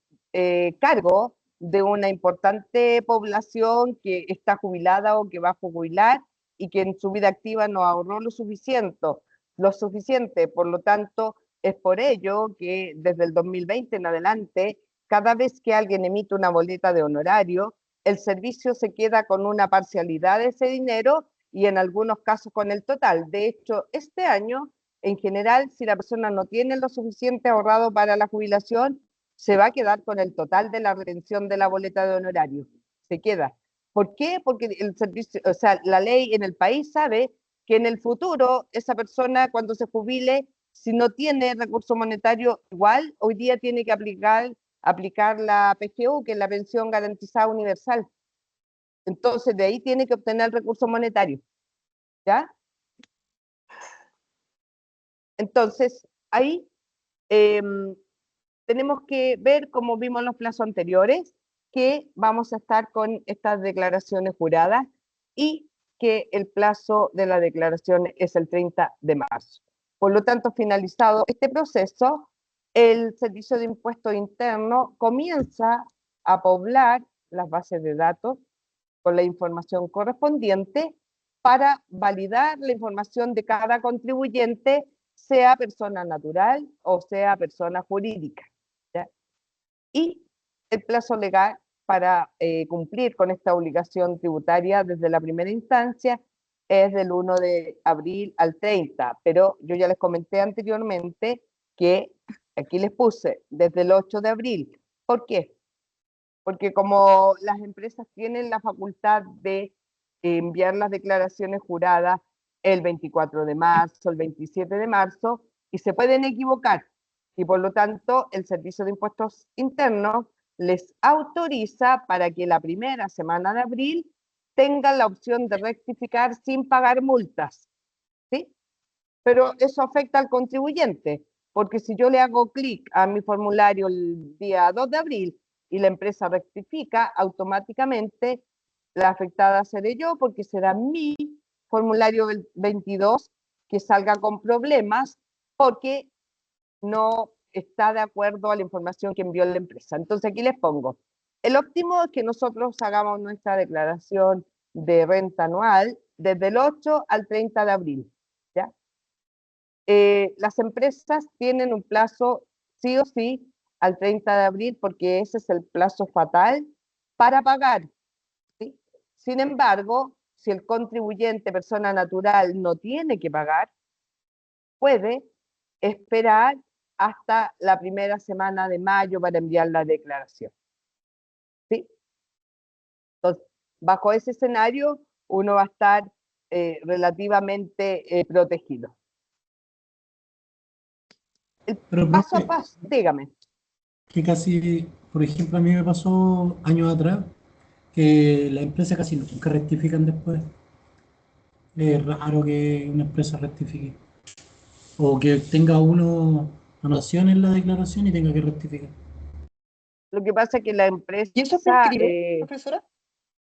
cargo de una importante población que está jubilada o que va a jubilar y que en su vida activa no ahorró lo suficiente. Por lo tanto, es por ello que desde el 2020 en adelante, cada vez que alguien emite una boleta de honorario, el servicio se queda con una parcialidad de ese dinero y en algunos casos con el total. De hecho, este año, en general, si la persona no tiene lo suficiente ahorrado para la jubilación, se va a quedar con el total de la retención de la boleta de honorario. Se queda. ¿Por qué? Porque el servicio, o sea, la ley en el país sabe que en el futuro esa persona cuando se jubile, si no tiene recurso monetario igual, hoy día tiene que aplicar la PGU, que es la pensión garantizada universal. Entonces, de ahí tiene que obtener el recurso monetario. ¿Ya? Entonces, ahí tenemos que ver, como vimos en los plazos anteriores, que vamos a estar con estas declaraciones juradas y que el plazo de la declaración es el 30 de marzo. Por lo tanto, finalizado este proceso, el Servicio de Impuesto Interno comienza a poblar las bases de datos con la información correspondiente para validar la información de cada contribuyente, sea persona natural o sea persona jurídica. ¿Ya? Y el plazo legal para cumplir con esta obligación tributaria desde la primera instancia es del 1 de abril al 30, pero yo ya les comenté anteriormente que aquí les puse desde el 8 de abril. ¿Por qué? Porque como las empresas tienen la facultad de enviar las declaraciones juradas el 24 de marzo, el 27 de marzo, y se pueden equivocar, y por lo tanto el Servicio de Impuestos Internos les autoriza para que la primera semana de abril tengan la opción de rectificar sin pagar multas, ¿sí? Pero eso afecta al contribuyente, porque si yo le hago clic a mi formulario el día 2 de abril y la empresa rectifica, automáticamente la afectada seré yo, porque será mi formulario 22 que salga con problemas, porque no está de acuerdo a la información que envió la empresa. Entonces aquí les pongo, el óptimo es que nosotros hagamos nuestra declaración de renta anual desde el 8 al 30 de abril. ¿Ya? Las empresas tienen un plazo sí o sí al 30 de abril porque ese es el plazo fatal para pagar. ¿Sí? Sin embargo, si el contribuyente, persona natural, no tiene que pagar, puede esperar hasta la primera semana de mayo para enviar la declaración. ¿Sí? Entonces, bajo ese escenario, uno va a estar relativamente protegido. Pero, Paso a profe, paso, dígame. que casi, por ejemplo, a mí me pasó años atrás que la empresa casi nunca rectifican después. Es raro que una empresa rectifique. O que tenga uno anotación en la declaración y tenga que rectificar. Lo que pasa es que la empresa... ¿Y eso prescribe, profesora?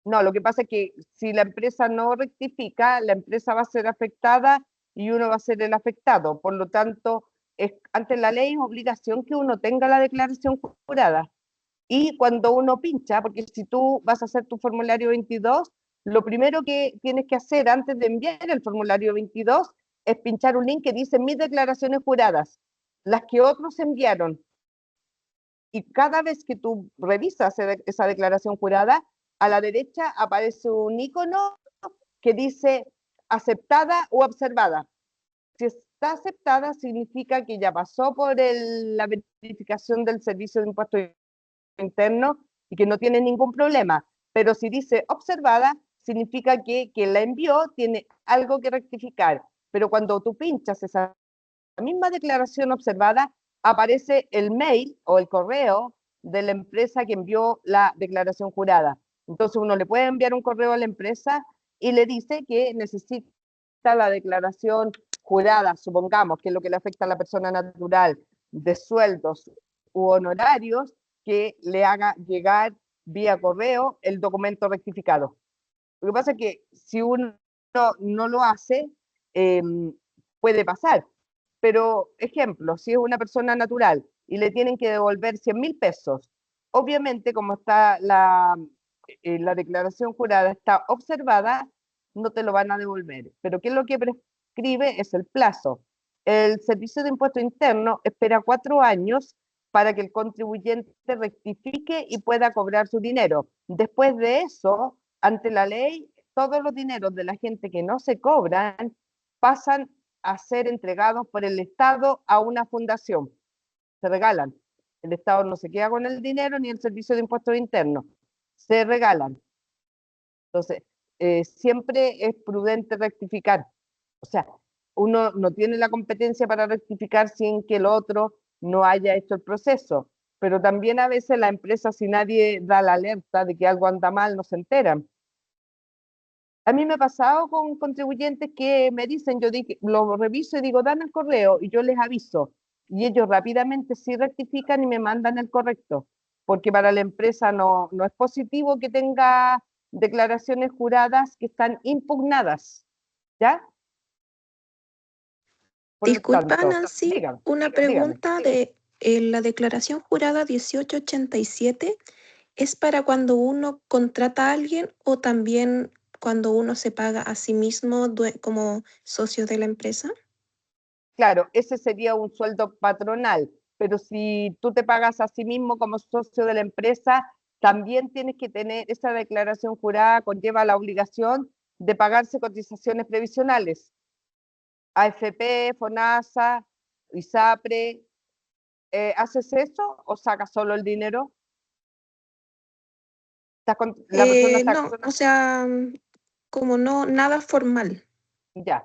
No, lo que pasa es que si la empresa no rectifica, la empresa va a ser afectada y uno va a ser el afectado. Por lo tanto, ante la ley es obligación que uno tenga la declaración jurada. Y cuando uno pincha, porque si tú vas a hacer tu formulario 22, lo primero que tienes que hacer antes de enviar el formulario 22 es pinchar un link que dice mis declaraciones juradas, las que otros enviaron. Y cada vez que tú revisas esa declaración jurada, a la derecha aparece un icono que dice aceptada o observada. Si está aceptada, significa que ya pasó por la verificación del Servicio de Impuestos Internos y que no tiene ningún problema. Pero si dice observada, significa que quien la envió tiene algo que rectificar. Pero cuando tú pinchas esa misma declaración observada, aparece el mail o el correo de la empresa que envió la declaración jurada. Entonces uno le puede enviar un correo a la empresa y le dice que necesita afecta la declaración jurada, supongamos que es lo que le afecta a la persona natural, de sueldos u honorarios, que le haga llegar vía correo el documento rectificado. Lo que pasa es que si uno no lo hace, puede pasar. Pero, ejemplo, si es una persona natural y le tienen que devolver 100.000 pesos, obviamente como está la declaración jurada está observada, no te lo van a devolver. Pero ¿qué es lo que prescribe? Es el plazo. El Servicio de Impuesto Interno espera 4 años para que el contribuyente rectifique y pueda cobrar su dinero. Después de eso, ante la ley, todos los dineros de la gente que no se cobran pasan a ser entregados por el Estado a una fundación. Se regalan. El Estado no se queda con el dinero ni el Servicio de Impuestos Internos. Se regalan. Entonces, siempre es prudente rectificar. O sea, uno no tiene la competencia para rectificar sin que el otro no haya hecho el proceso. Pero también a veces la empresa, si nadie da la alerta de que algo anda mal, no se enteran. A mí me ha pasado con contribuyentes que me dicen, yo lo reviso y digo, dan el correo y yo les aviso. Y ellos rápidamente sí rectifican y me mandan el correcto. Porque para la empresa no es positivo que tenga declaraciones juradas que están impugnadas. ¿Ya? Disculpa, tanto, Nancy, dígame, una pregunta de la declaración jurada 1887, ¿es para cuando uno contrata a alguien o también cuando uno se paga a sí mismo como socio de la empresa? Claro, ese sería un sueldo patronal, pero si tú te pagas a sí mismo como socio de la empresa, también tienes que tener esa declaración jurada, conlleva la obligación de pagarse cotizaciones previsionales. AFP, FONASA, ISAPRE. ¿Haces eso o sacas solo el dinero? La persona está... No, o sea, como no, nada formal. Ya.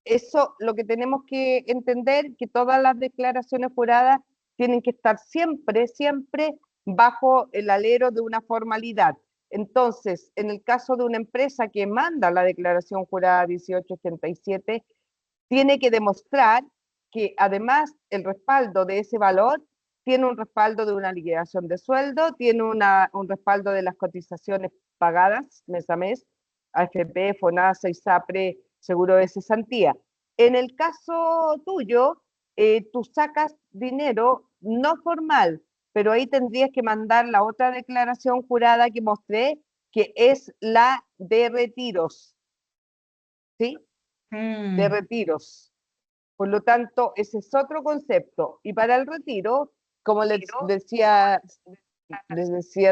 Eso lo que tenemos que entender, que todas las declaraciones juradas tienen que estar siempre, siempre bajo el alero de una formalidad. Entonces, en el caso de una empresa que manda la declaración jurada 1887, tiene que demostrar que además el respaldo de ese valor tiene un respaldo de una liquidación de sueldo, tiene un respaldo de las cotizaciones pagadas mes a mes, AFP, FONASA, ISAPRE, seguro de cesantía. En el caso tuyo, tú sacas dinero no formal, pero ahí tendrías que mandar la otra declaración jurada que mostré, que es la de retiros. ¿Sí? De retiros. Por lo tanto, ese es otro concepto. Y para el retiro, como les decía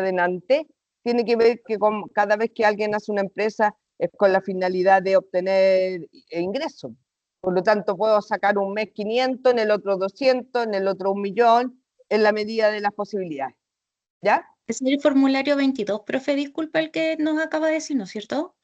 delante, tiene que ver que cada vez que alguien hace una empresa es con la finalidad de obtener ingresos. Por lo tanto, puedo sacar un mes 500, en el otro 200, en el otro 1.000.000, en la medida de las posibilidades. ¿Ya? Es el formulario 22, profe, disculpa el que nos acaba de decir, ¿no es cierto?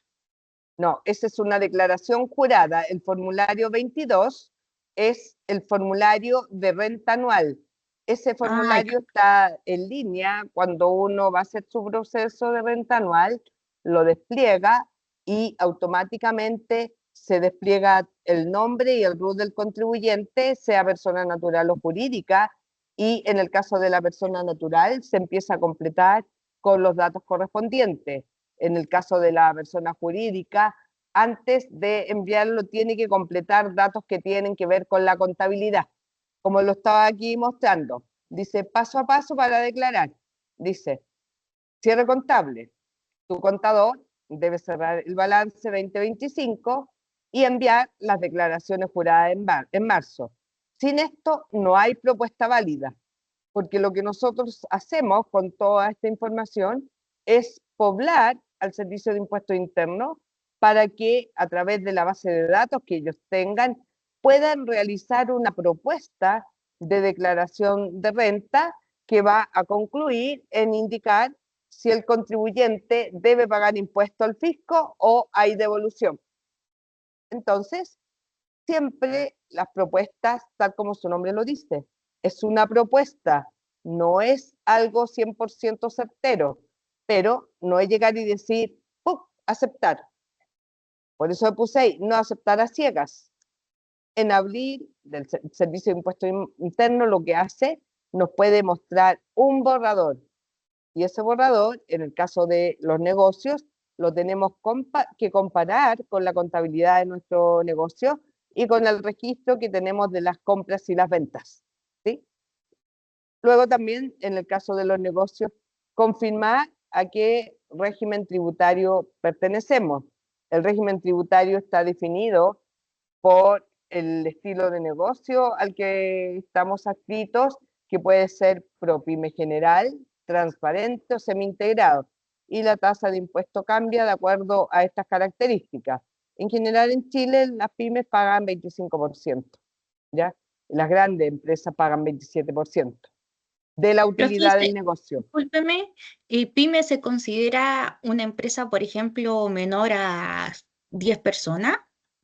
No, esa es una declaración jurada. El formulario 22 es el formulario de renta anual. Ese formulario está en línea cuando uno va a hacer su proceso de renta anual, lo despliega y automáticamente se despliega el nombre y el RUT del contribuyente, sea persona natural o jurídica, y en el caso de la persona natural se empieza a completar con los datos correspondientes. En el caso de la persona jurídica, antes de enviarlo tiene que completar datos que tienen que ver con la contabilidad, como lo estaba aquí mostrando. Dice paso a paso para declarar. Dice, cierre contable. Tu contador debe cerrar el balance 2025 y enviar las declaraciones juradas en marzo. Sin esto no hay propuesta válida, porque lo que nosotros hacemos con toda esta información es poblar al Servicio de Impuestos Internos para que a través de la base de datos que ellos tengan puedan realizar una propuesta de declaración de renta que va a concluir en indicar si el contribuyente debe pagar impuesto al fisco o hay devolución. Entonces, siempre las propuestas, tal como su nombre lo dice, es una propuesta, no es algo 100% certero, pero no es llegar y decir, ¡pum!, aceptar. Por eso puse ahí, no aceptar a ciegas. En abril, del Servicio de Impuesto Interno lo que hace, nos puede mostrar un borrador. Y ese borrador, en el caso de los negocios, lo tenemos que comparar con la contabilidad de nuestro negocio y con el registro que tenemos de las compras y las ventas, ¿sí? Luego también, en el caso de los negocios, confirmar a qué régimen tributario pertenecemos. El régimen tributario está definido por el estilo de negocio al que estamos adscritos, que puede ser ProPyme general, transparente o semi-integrado. Y la tasa de impuesto cambia de acuerdo a estas características. En general en Chile las pymes pagan 25%, ¿ya? Las grandes empresas pagan 27% de la utilidad del negocio. Discúlpeme, ¿pyme se considera una empresa, por ejemplo, menor a 10 personas?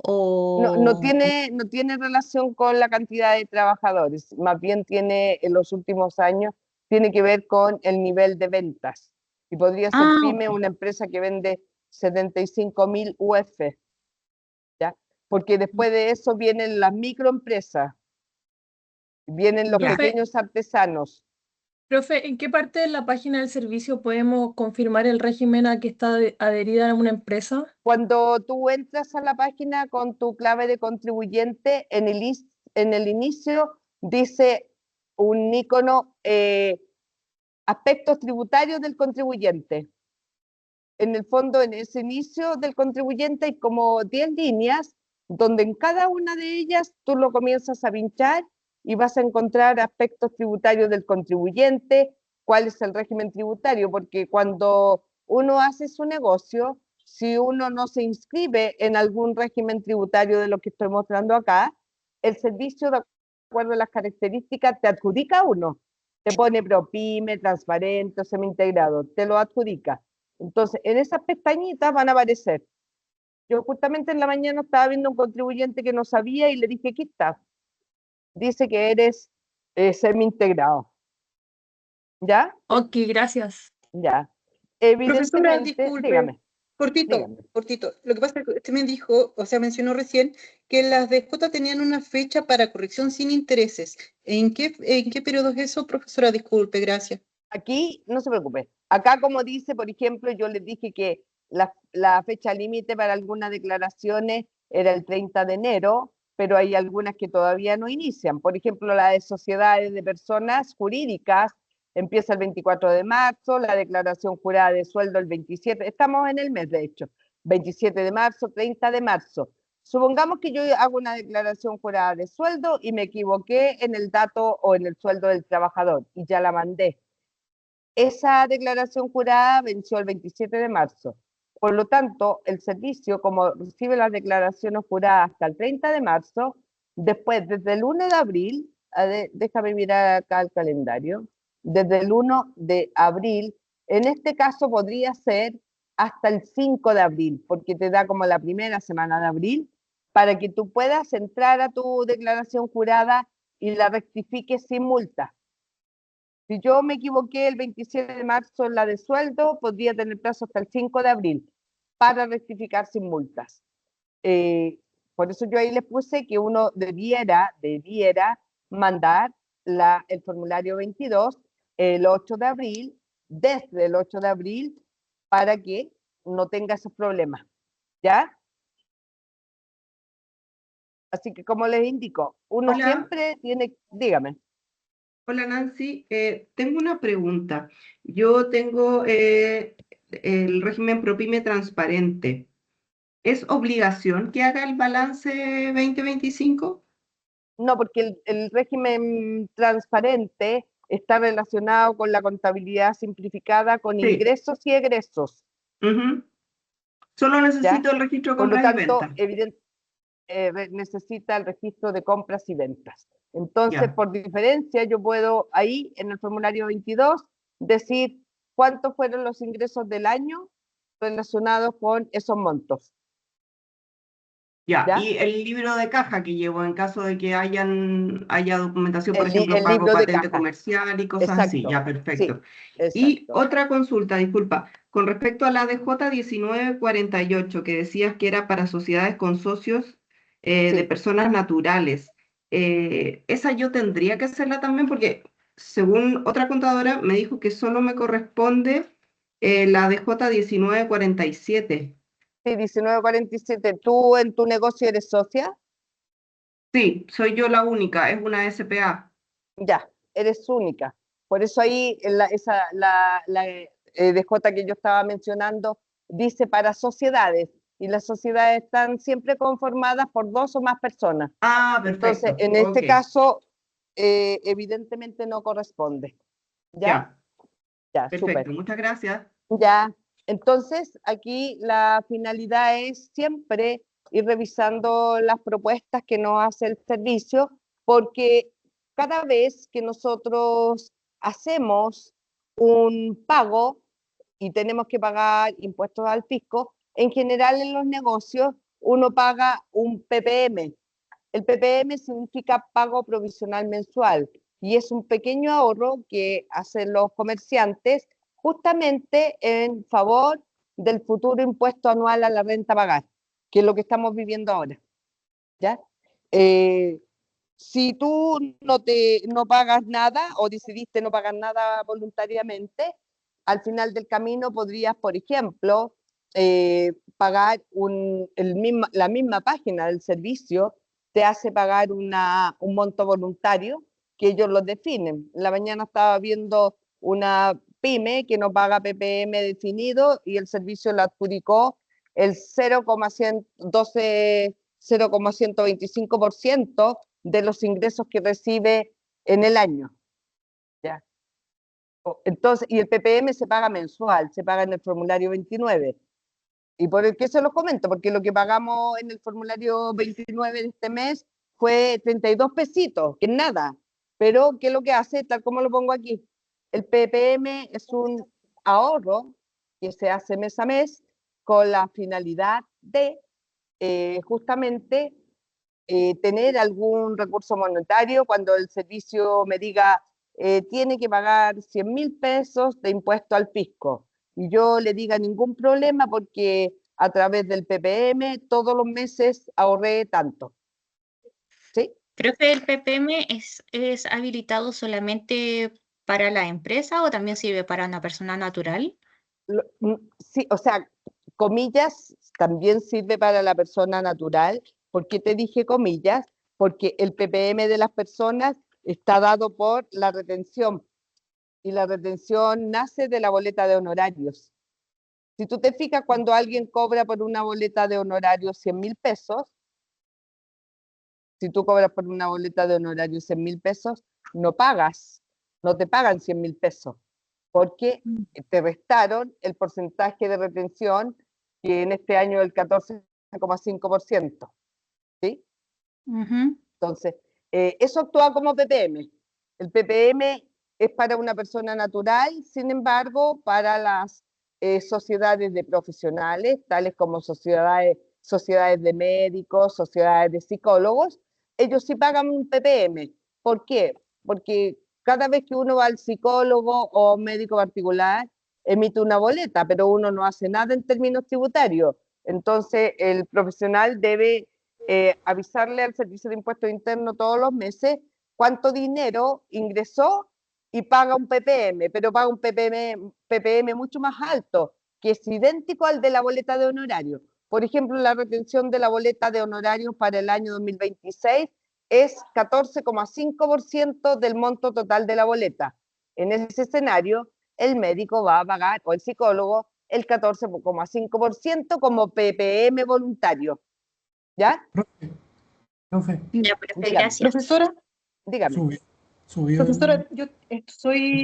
No tiene relación con la cantidad de trabajadores, más bien tiene en los últimos años, tiene que ver con el nivel de ventas. Y podría ser pyme una empresa que vende 75.000 UF, ¿ya? Porque después de eso vienen las microempresas, vienen los pequeños artesanos. Profe, ¿en qué parte de la página del servicio podemos confirmar el régimen a que está adherida a una empresa? Cuando tú entras a la página con tu clave de contribuyente, en el inicio dice un icono, aspectos tributarios del contribuyente. En el fondo, en ese inicio del contribuyente hay como 10 líneas, donde en cada una de ellas tú lo comienzas a pinchar y vas a encontrar aspectos tributarios del contribuyente, cuál es el régimen tributario, porque cuando uno hace su negocio, si uno no se inscribe en algún régimen tributario de lo que estoy mostrando acá, el servicio, de acuerdo a las características, te adjudica uno. Te pone ProPyme, transparente, semi-integrado, te lo adjudica. Entonces, en esas pestañitas van a aparecer. Yo justamente en la mañana estaba viendo un contribuyente que no sabía y le dije, aquí está. Dice que eres semi-integrado. ¿Ya? Ok, gracias. Ya. Profesora, Evidentemente, disculpe, dígame. cortito. Lo que pasa es que usted me dijo, o sea, mencionó recién que las DJ tenían una fecha para corrección sin intereses. ¿En qué periodo es eso, profesora? Disculpe, gracias. Aquí, no se preocupe. Acá, como dice, por ejemplo, yo les dije que la fecha límite para algunas declaraciones era el 30 de enero, pero hay algunas que todavía no inician. Por ejemplo, la de sociedades de personas jurídicas empieza el 24 de marzo, la declaración jurada de sueldo el 27, estamos en el mes de hecho, 27 de marzo, 30 de marzo. Supongamos que yo hago una declaración jurada de sueldo y me equivoqué en el dato o en el sueldo del trabajador y ya la mandé. Esa declaración jurada venció el 27 de marzo. Por lo tanto, el servicio, como recibe las declaraciones juradas hasta el 30 de marzo, después, desde el 1 de abril, déjame mirar acá el calendario, desde el 1 de abril, en este caso podría ser hasta el 5 de abril, porque te da como la primera semana de abril, para que tú puedas entrar a tu declaración jurada y la rectifiques sin multa. Si yo me equivoqué el 27 de marzo en la de sueldo, podría tener plazo hasta el 5 de abril para rectificar sin multas. Por eso yo ahí les puse que uno debiera mandar el formulario 22 el 8 de abril, desde el 8 de abril, para que no tenga esos problemas, ¿ya? Así que como les indico, uno siempre tiene, dígame. Hola Nancy, tengo una pregunta. Yo tengo el régimen ProPyme transparente. ¿Es obligación que haga el balance 2025? No, porque el régimen transparente está relacionado con la contabilidad simplificada, con ingresos y egresos. Solo necesito el registro de compras y ventas. Necesita el registro de compras y ventas. Entonces, por diferencia, yo puedo ahí, en el formulario 22, decir cuántos fueron los ingresos del año relacionados con esos montos. ¿Ya? Y el libro de caja que llevo en caso de que haya documentación, por ejemplo, pago patente comercial y cosas así. Ya, perfecto. Sí, y otra consulta, disculpa. con respecto a la DJ 1948, que decías que era para sociedades con socios de personas naturales, esa yo tendría que hacerla también porque según otra contadora me dijo que solo me corresponde la DJ 1947. Sí, 1947. ¿Tú en tu negocio eres socia? Sí, soy yo la única, es una SPA. Ya, eres única. Por eso ahí la DJ que yo estaba mencionando dice para sociedades, y las sociedades están siempre conformadas por 2 o más personas. Ah, perfecto. Entonces, en este Ok. caso, evidentemente no corresponde. ¿Ya? Ya, Perfecto, súper. muchas gracias. Ya, entonces aquí la finalidad es siempre ir revisando las propuestas que nos hace el servicio, porque cada vez que nosotros hacemos un pago y tenemos que pagar impuestos al fisco, en general en los negocios uno paga un PPM. El PPM significa pago provisional mensual y es un pequeño ahorro que hacen los comerciantes justamente en favor del futuro impuesto anual a la renta a pagar, que es lo que estamos viviendo ahora. ¿Ya? Si tú no pagas nada o decidiste no pagar nada voluntariamente, al final del camino podrías, por ejemplo, pagar la misma página del servicio te hace pagar un monto voluntario que ellos lo definen. En la mañana estaba viendo una pyme que no paga PPM definido y el servicio le adjudicó el 0,125% de los ingresos que recibe en el año. ¿Ya? Entonces, y el PPM se paga mensual, se paga en el formulario 29. ¿Y por qué se los comento? Porque lo que pagamos en el formulario 29 de este mes fue 32 pesitos, que es nada. Pero, ¿qué es lo que hace? Tal como lo pongo aquí. El PPM es un ahorro que se hace mes a mes con la finalidad de justamente tener algún recurso monetario cuando el servicio me diga tiene que pagar 100.000 pesos de impuesto al fisco. Y yo le diga ningún problema porque a través del PPM todos los meses ahorré tanto. ¿Sí? Creo que el PPM es habilitado solamente para la empresa o también sirve para una persona natural. Sí, o sea, comillas también sirve para la persona natural. ¿Por qué te dije comillas? Porque el PPM de las personas está dado por la retención y la retención nace de la boleta de honorarios. Si tú te fijas, cuando alguien cobra por una boleta de honorarios 100.000 pesos, si tú cobras por una boleta de honorarios 100.000 pesos, no te pagan 100.000 pesos, porque te restaron el porcentaje de retención, que en este año es el 14,5%. ¿Sí? Entonces, eso actúa como PPM. El PPM es para una persona natural, sin embargo, para las sociedades de profesionales, tales como sociedades de médicos, sociedades de psicólogos, ellos sí pagan un PPM. ¿Por qué? Porque cada vez que uno va al psicólogo o médico particular, emite una boleta, pero uno no hace nada en términos tributarios. Entonces, el profesional debe avisarle al Servicio de Impuestos Internos todos los meses cuánto dinero ingresó y paga un PPM, pero paga un PPM mucho más alto, que es idéntico al de la boleta de honorario. Por ejemplo, la retención de la boleta de honorarios para el año 2026 es 14,5% del monto total de la boleta. En ese escenario, el médico va a pagar, o el psicólogo, el 14,5% como PPM voluntario. ¿Ya? Profe. Ya, profe, Dígame. gracias. Profesora, Dígame. Subió profesora, yo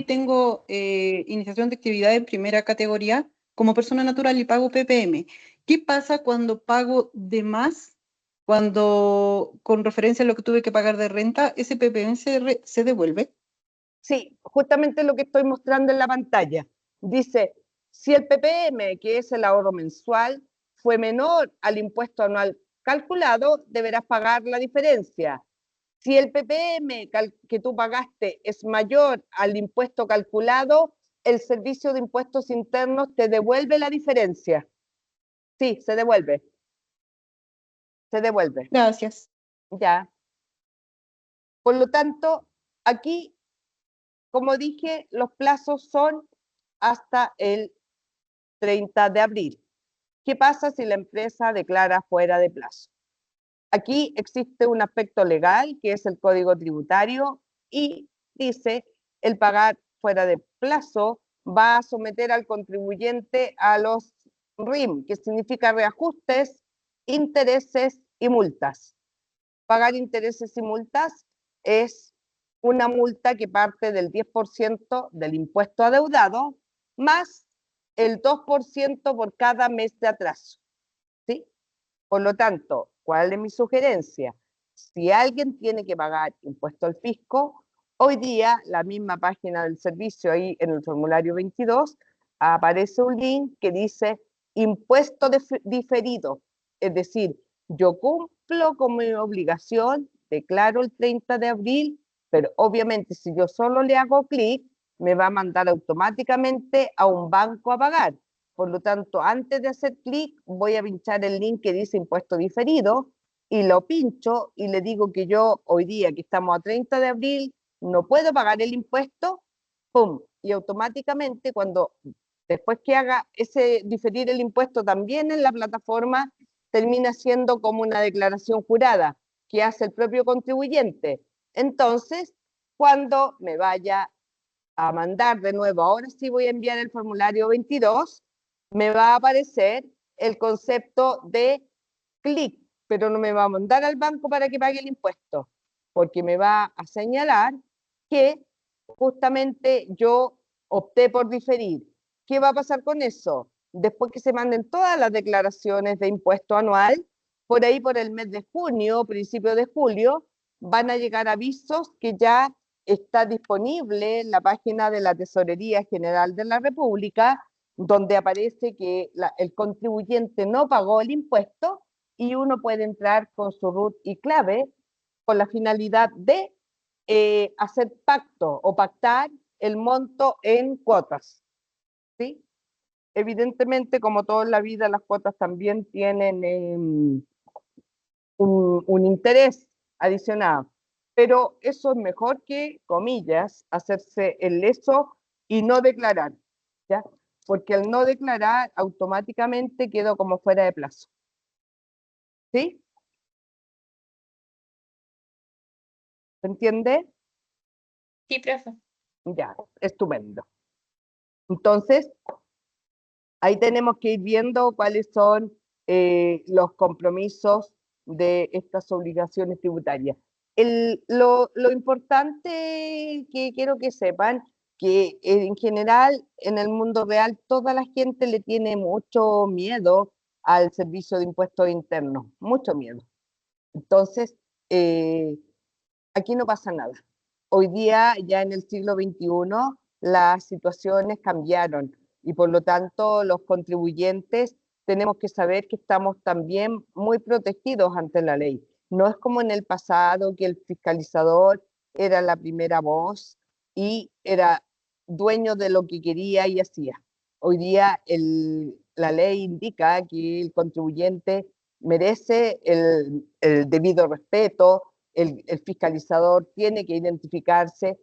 tengo iniciación de actividad en primera categoría como persona natural y pago PPM. ¿Qué pasa cuando pago de más? Cuando, con referencia a lo que tuve que pagar de renta, ¿ese PPM se devuelve? Sí, justamente lo que estoy mostrando en la pantalla. Dice, si el PPM, que es el ahorro mensual, fue menor al impuesto anual calculado, deberás pagar la diferencia. Si el PPM que tú pagaste es mayor al impuesto calculado, el Servicio de Impuestos Internos te devuelve la diferencia. Sí, se devuelve. Se devuelve. Gracias. Ya. Por lo tanto, aquí, como dije, los plazos son hasta el 30 de abril. ¿Qué pasa si la empresa declara fuera de plazo? Aquí existe un aspecto legal, que es el Código Tributario, y dice, el pagar fuera de plazo va a someter al contribuyente a los RIM, que significa reajustes, intereses y multas. Pagar intereses y multas es una multa que parte del 10% del impuesto adeudado, más el 2% por cada mes de atraso. ¿Sí? Por lo tanto, ¿cuál es mi sugerencia? Si alguien tiene que pagar impuesto al fisco, hoy día la misma página del servicio, ahí en el formulario 22, aparece un link que dice impuesto diferido. Es decir, yo cumplo con mi obligación, declaro el 30 de abril, pero obviamente si yo solo le hago clic, me va a mandar automáticamente a un banco a pagar. Por lo tanto, antes de hacer clic, voy a pinchar el link que dice impuesto diferido y lo pincho y le digo que yo hoy día, que estamos a 30 de abril, no puedo pagar el impuesto, ¡pum! Y automáticamente después que haga ese diferir el impuesto también en la plataforma, termina siendo como una declaración jurada que hace el propio contribuyente. Entonces, cuando me vaya a mandar de nuevo, ahora sí voy a enviar el formulario 22, me va a aparecer el concepto de clic, pero no me va a mandar al banco para que pague el impuesto, porque me va a señalar que justamente yo opté por diferir. ¿Qué va a pasar con eso? Después que se manden todas las declaraciones de impuesto anual, por ahí por el mes de junio, principio de julio, van a llegar avisos que ya está disponible en la página de la Tesorería General de la República, donde aparece que el contribuyente no pagó el impuesto y uno puede entrar con su RUT y clave con la finalidad de hacer pacto o pactar el monto en cuotas. ¿Sí? Evidentemente, como todo en la vida, las cuotas también tienen un interés adicional, pero eso es mejor que, comillas, hacerse el leso y no declarar, ¿ya? Porque al no declarar, automáticamente quedo como fuera de plazo. ¿Sí? ¿Se entiende? Sí, profe. Ya, estupendo. Entonces, ahí tenemos que ir viendo cuáles son los compromisos de estas obligaciones tributarias. Lo importante que quiero que sepan, que en general en el mundo real toda la gente le tiene mucho miedo al servicio de impuestos internos, mucho miedo. Entonces, aquí no pasa nada. Hoy día, ya en el siglo XXI, las situaciones cambiaron y por lo tanto los contribuyentes tenemos que saber que estamos también muy protegidos ante la ley. No es como en el pasado que el fiscalizador era la primera voz y era dueño de lo que quería y hacía. Hoy día la ley indica que el contribuyente merece el debido respeto, el fiscalizador tiene que identificarse,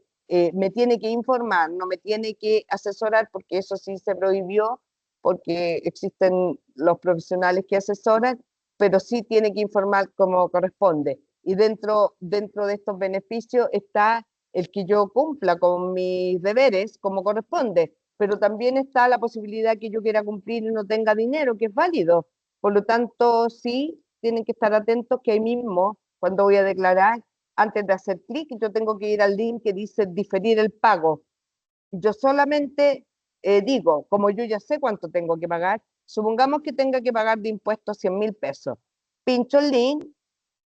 me tiene que informar, no me tiene que asesorar, porque eso sí se prohibió, porque existen los profesionales que asesoran, pero sí tiene que informar como corresponde. Y dentro de estos beneficios está el que yo cumpla con mis deberes como corresponde, pero también está la posibilidad que yo quiera cumplir y no tenga dinero, que es válido. Por lo tanto, sí, tienen que estar atentos que ahí mismo, cuando voy a declarar, antes de hacer clic, yo tengo que ir al link que dice diferir el pago. Yo solamente digo, como yo ya sé cuánto tengo que pagar, supongamos que tenga que pagar de impuestos 100.000 pesos. Pincho el link,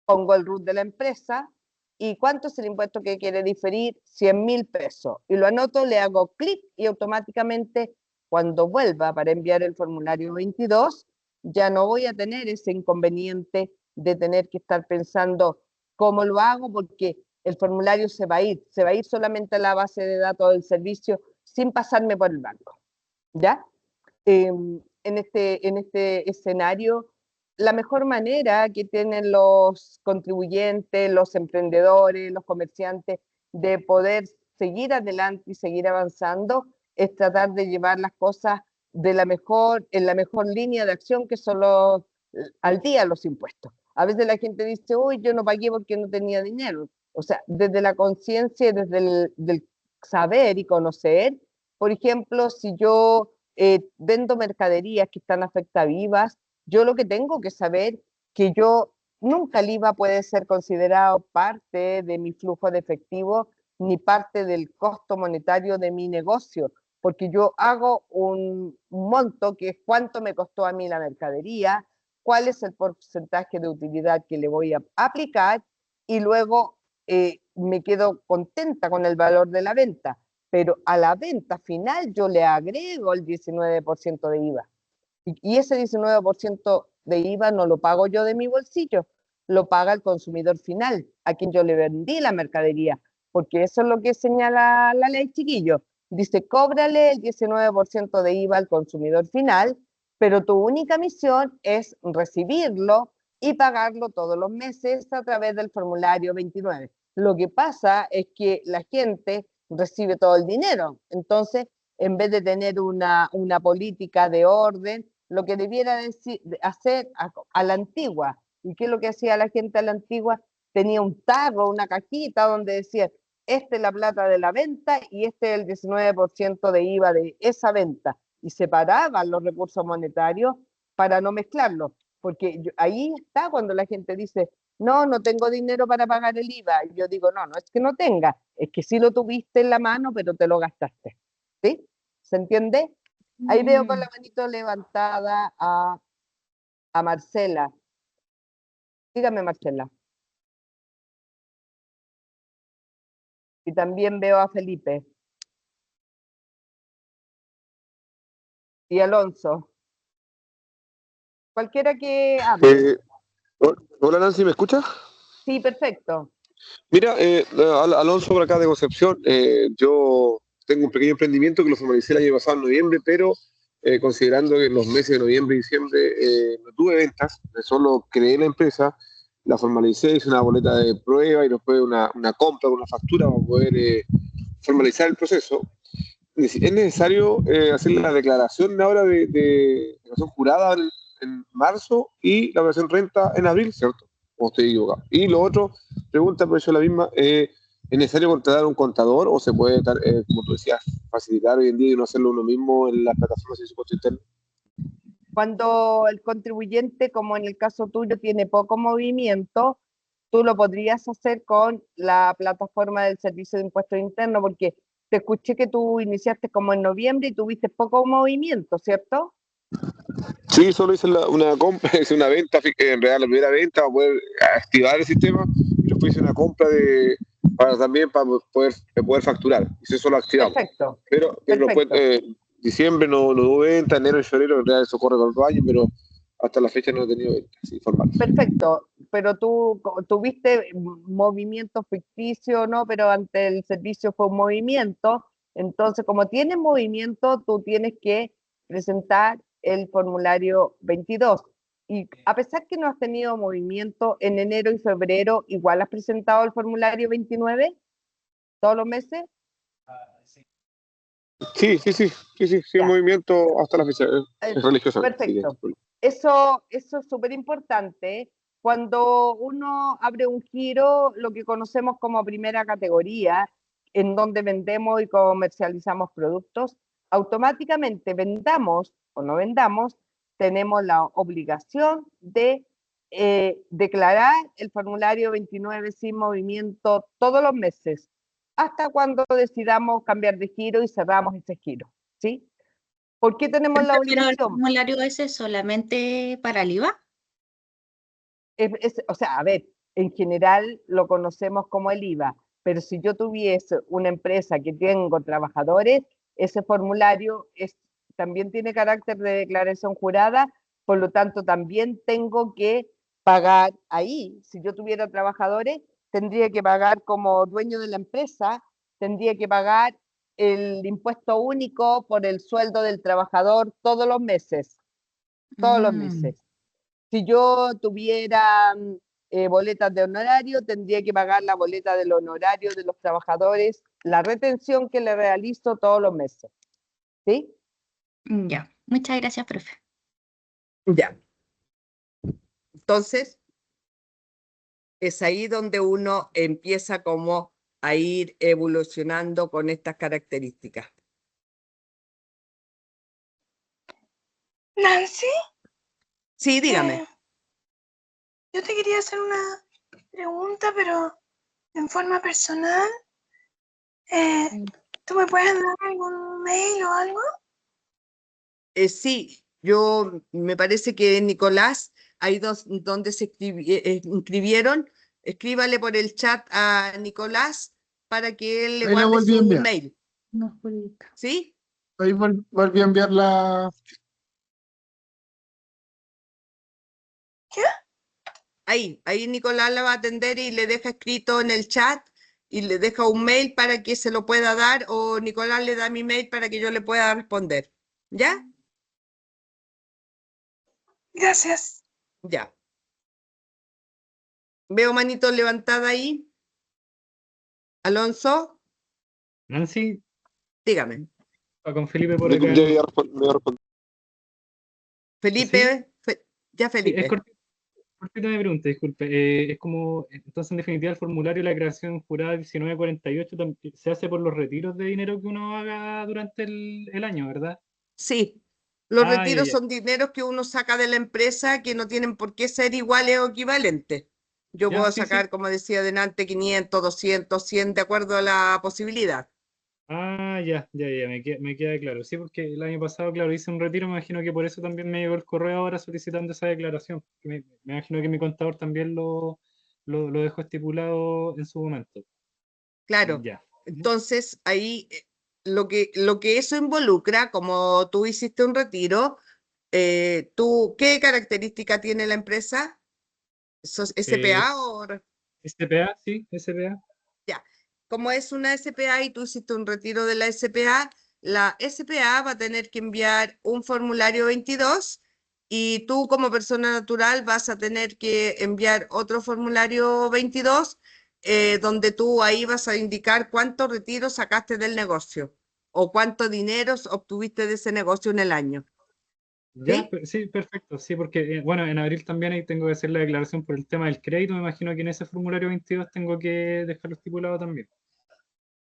pongo el RUT de la empresa y cuánto es el impuesto que quiere diferir, 100.000 pesos. Y lo anoto, le hago clic y automáticamente cuando vuelva para enviar el formulario 22, ya no voy a tener ese inconveniente de tener que estar pensando cómo lo hago, porque el formulario se va a ir solamente a la base de datos del servicio sin pasarme por el banco, ¿ya? En este escenario, la mejor manera que tienen los contribuyentes, los emprendedores, los comerciantes de poder seguir adelante y seguir avanzando es tratar de llevar las cosas en la mejor línea de acción, que son al día los impuestos. A veces la gente dice, uy, yo no pagué porque no tenía dinero. O sea, desde la conciencia y desde del saber y conocer, por ejemplo, si yo vendo mercaderías que están afectavivas, yo lo que tengo que saber que yo nunca el IVA puede ser considerado parte de mi flujo de efectivo ni parte del costo monetario de mi negocio, porque yo hago un monto que es cuánto me costó a mí la mercadería, cuál es el porcentaje de utilidad que le voy a aplicar y luego me quedo contenta con el valor de la venta, pero a la venta final yo le agrego el 19% de IVA. Y ese 19% de IVA no lo pago yo de mi bolsillo, lo paga el consumidor final, a quien yo le vendí la mercadería, porque eso es lo que señala la ley, chiquillo. Dice, cóbrale el 19% de IVA al consumidor final, pero tu única misión es recibirlo y pagarlo todos los meses a través del formulario 29. Lo que pasa es que la gente recibe todo el dinero, entonces en vez de tener una política de orden, lo que debiera hacer a la antigua. ¿Y qué es lo que hacía la gente a la antigua? Tenía un tarro, una cajita donde decía, esta es la plata de la venta y este es el 19% de IVA de esa venta. Y separaban los recursos monetarios para no mezclarlos. Porque ahí está cuando la gente dice, no, no tengo dinero para pagar el IVA. Y yo digo, no, no es que no tenga, es que sí lo tuviste en la mano, pero te lo gastaste. ¿Sí? ¿Se entiende? Ahí veo con la manito levantada a Marcela. Dígame, Marcela. Y también veo a Felipe. Y Alonso. Cualquiera que hable. Hola Nancy, ¿me escuchas? Sí, perfecto. Mira, Alonso por acá de Concepción. Yo tengo un pequeño emprendimiento que lo formalicé el año pasado en noviembre, pero considerando que en los meses de noviembre y diciembre no tuve ventas, solo creé la empresa, la formalicé, hice una boleta de prueba y después una compra, una factura para poder formalizar el proceso. Es necesario hacer la declaración ahora de declaración jurada en marzo y la declaración renta en abril, ¿cierto? O estoy equivocado. Y lo otro, pregunta, por eso la misma, ¿es necesario contratar un contador o se puede, como tú decías, facilitar hoy en día y no hacerlo uno mismo en las plataformas de impuesto interno? Cuando el contribuyente, como en el caso tuyo, tiene poco movimiento, tú lo podrías hacer con la plataforma del Servicio de Impuestos Internos, porque te escuché que tú iniciaste como en noviembre y tuviste poco movimiento, ¿cierto? Sí, solo hice una compra, hice una venta, en realidad la primera venta para poder activar el sistema y después hice una compra para poder facturar. Hice solo activado. Perfecto. Pero después, diciembre no hubo venta, enero y febrero, en realidad eso corre con los años, pero hasta la fecha no he tenido ventas formales. Perfecto, pero tú tuviste movimiento ficticio, ¿no? Pero ante el servicio fue un movimiento, entonces como tienes movimiento, tú tienes que presentar el formulario 22. Y a pesar que no has tenido movimiento en enero y febrero, igual has presentado el formulario 29 todos los meses. Sí, movimiento hasta la fecha, es religioso. Perfecto. Eso es súper importante. Cuando uno abre un giro, lo que conocemos como primera categoría, en donde vendemos y comercializamos productos, automáticamente vendamos o no vendamos, tenemos la obligación de declarar el formulario 29 sin movimiento todos los meses, hasta cuando decidamos cambiar de giro y cerramos ese giro, ¿sí? ¿Por qué tenemos la obligación? ¿Pero el formulario ese es solamente para el IVA? O sea, a ver, en general lo conocemos como el IVA, pero si yo tuviese una empresa que tengo trabajadores, ese formulario también tiene carácter de declaración jurada, por lo tanto también tengo que pagar ahí. Si yo tuviera trabajadores, tendría que pagar como dueño de la empresa, tendría que pagar el impuesto único por el sueldo del trabajador todos los meses. Todos los meses. Si yo tuviera boletas de honorario, tendría que pagar la boleta del honorario de los trabajadores, la retención que le realizo todos los meses. ¿Sí? Ya, muchas gracias, profe. Ya. Entonces, es ahí donde uno empieza como a ir evolucionando con estas características. Nancy, Sí, dígame. yo te quería hacer una pregunta, pero en forma personal. ¿Tú me puedes dar algún mail o algo? Sí, yo me parece que Nicolás, ahí donde se inscribieron, escríbale por el chat a Nicolás para que él le Ahí la guarde volví a su enviar. mail. ¿Sí? Ahí volví a enviar la... Ahí Nicolás la va a atender y le deja escrito en el chat y le deja un mail para que se lo pueda dar, o Nicolás le da mi mail para que yo le pueda responder. ¿Ya? Gracias. Ya. Veo manito levantada ahí. Alonso, Nancy, dígame. con Felipe por acá. Ya me voy a responder. Felipe, ya Sí, es Felipe. cortita de pregunta, disculpe. Es como, entonces, en definitiva, el formulario de la creación jurada 1948 se hace por los retiros de dinero que uno haga durante el año, ¿verdad? Sí, los Ah, retiros ya. son dineros que uno saca de la empresa que no tienen por qué ser iguales o equivalentes. Yo Ya, puedo sí, sí. sacar, como decía adelante, 500, 200, 100, de acuerdo a la posibilidad. Ah, ya, me queda claro. Sí, porque el año pasado, claro, hice un retiro, me imagino que por eso también me llegó el correo ahora solicitando esa declaración. Me imagino que mi contador también lo dejó estipulado en su momento. Claro. Ya. Entonces, ahí lo que eso involucra, como tú hiciste un retiro, ¿qué característica tiene la empresa? ¿Sos SPA o...? SPA, sí, SPA. Ya, como es una SPA y tú hiciste un retiro de la SPA va a tener que enviar un formulario 22 y tú como persona natural vas a tener que enviar otro formulario 22 donde tú ahí vas a indicar cuántos retiros sacaste del negocio o cuánto dinero obtuviste de ese negocio en el año. Ya, ¿Sí? sí, perfecto. Sí, porque, bueno, en abril también ahí tengo que hacer la declaración por el tema del crédito. Me imagino que en ese formulario 22 tengo que dejarlo estipulado también.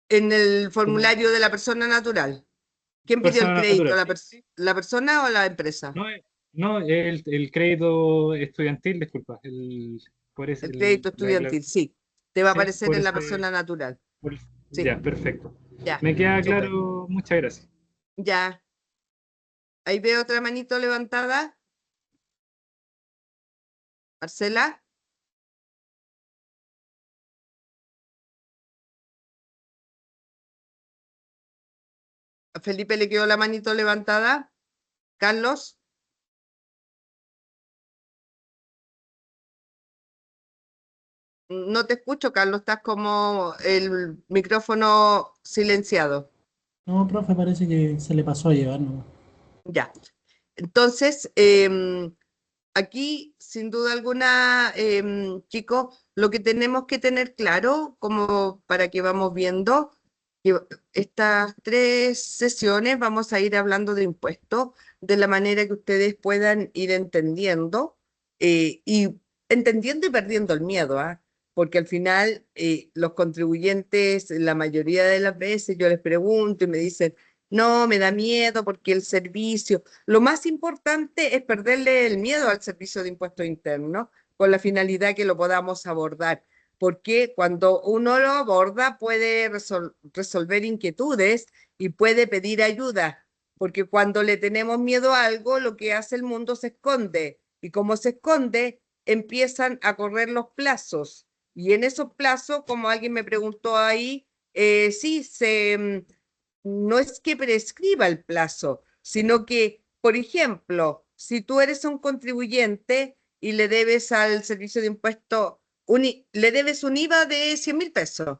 En el formulario de la persona natural. ¿Quién pidió el Persona crédito? natural. ¿La persona o la empresa? No, el crédito estudiantil, disculpa. El crédito estudiantil, sí. Te va a Sí, aparecer por en la ese, persona natural. Sí. Ya, perfecto. Ya. Me queda Súper. claro, muchas gracias. Ya. Ahí veo otra manito levantada. Marcela. A Felipe le quedó la manito levantada. Carlos. No te escucho, Carlos. Estás como el micrófono silenciado. No, profe, parece que se le pasó a llevar, ¿no? Ya. Entonces, aquí, sin duda alguna, chicos, lo que tenemos que tener claro, como para que vamos viendo, que estas 3 sesiones vamos a ir hablando de impuestos de la manera que ustedes puedan ir entendiendo y entendiendo y perdiendo el miedo, ¿ah? Porque al final los contribuyentes, la mayoría de las veces yo les pregunto y me dicen, no, me da miedo porque el servicio, lo más importante es perderle el miedo al servicio de impuestos internos con la finalidad que lo podamos abordar, porque cuando uno lo aborda puede resolver inquietudes y puede pedir ayuda, porque cuando le tenemos miedo a algo, lo que hace el mundo se esconde, y como se esconde, empiezan a correr los plazos, y en esos plazos, como alguien me preguntó ahí, sí, no es que prescriba el plazo, sino que, por ejemplo, si tú eres un contribuyente y le debes al servicio de impuesto, le debes un IVA de 100.000 pesos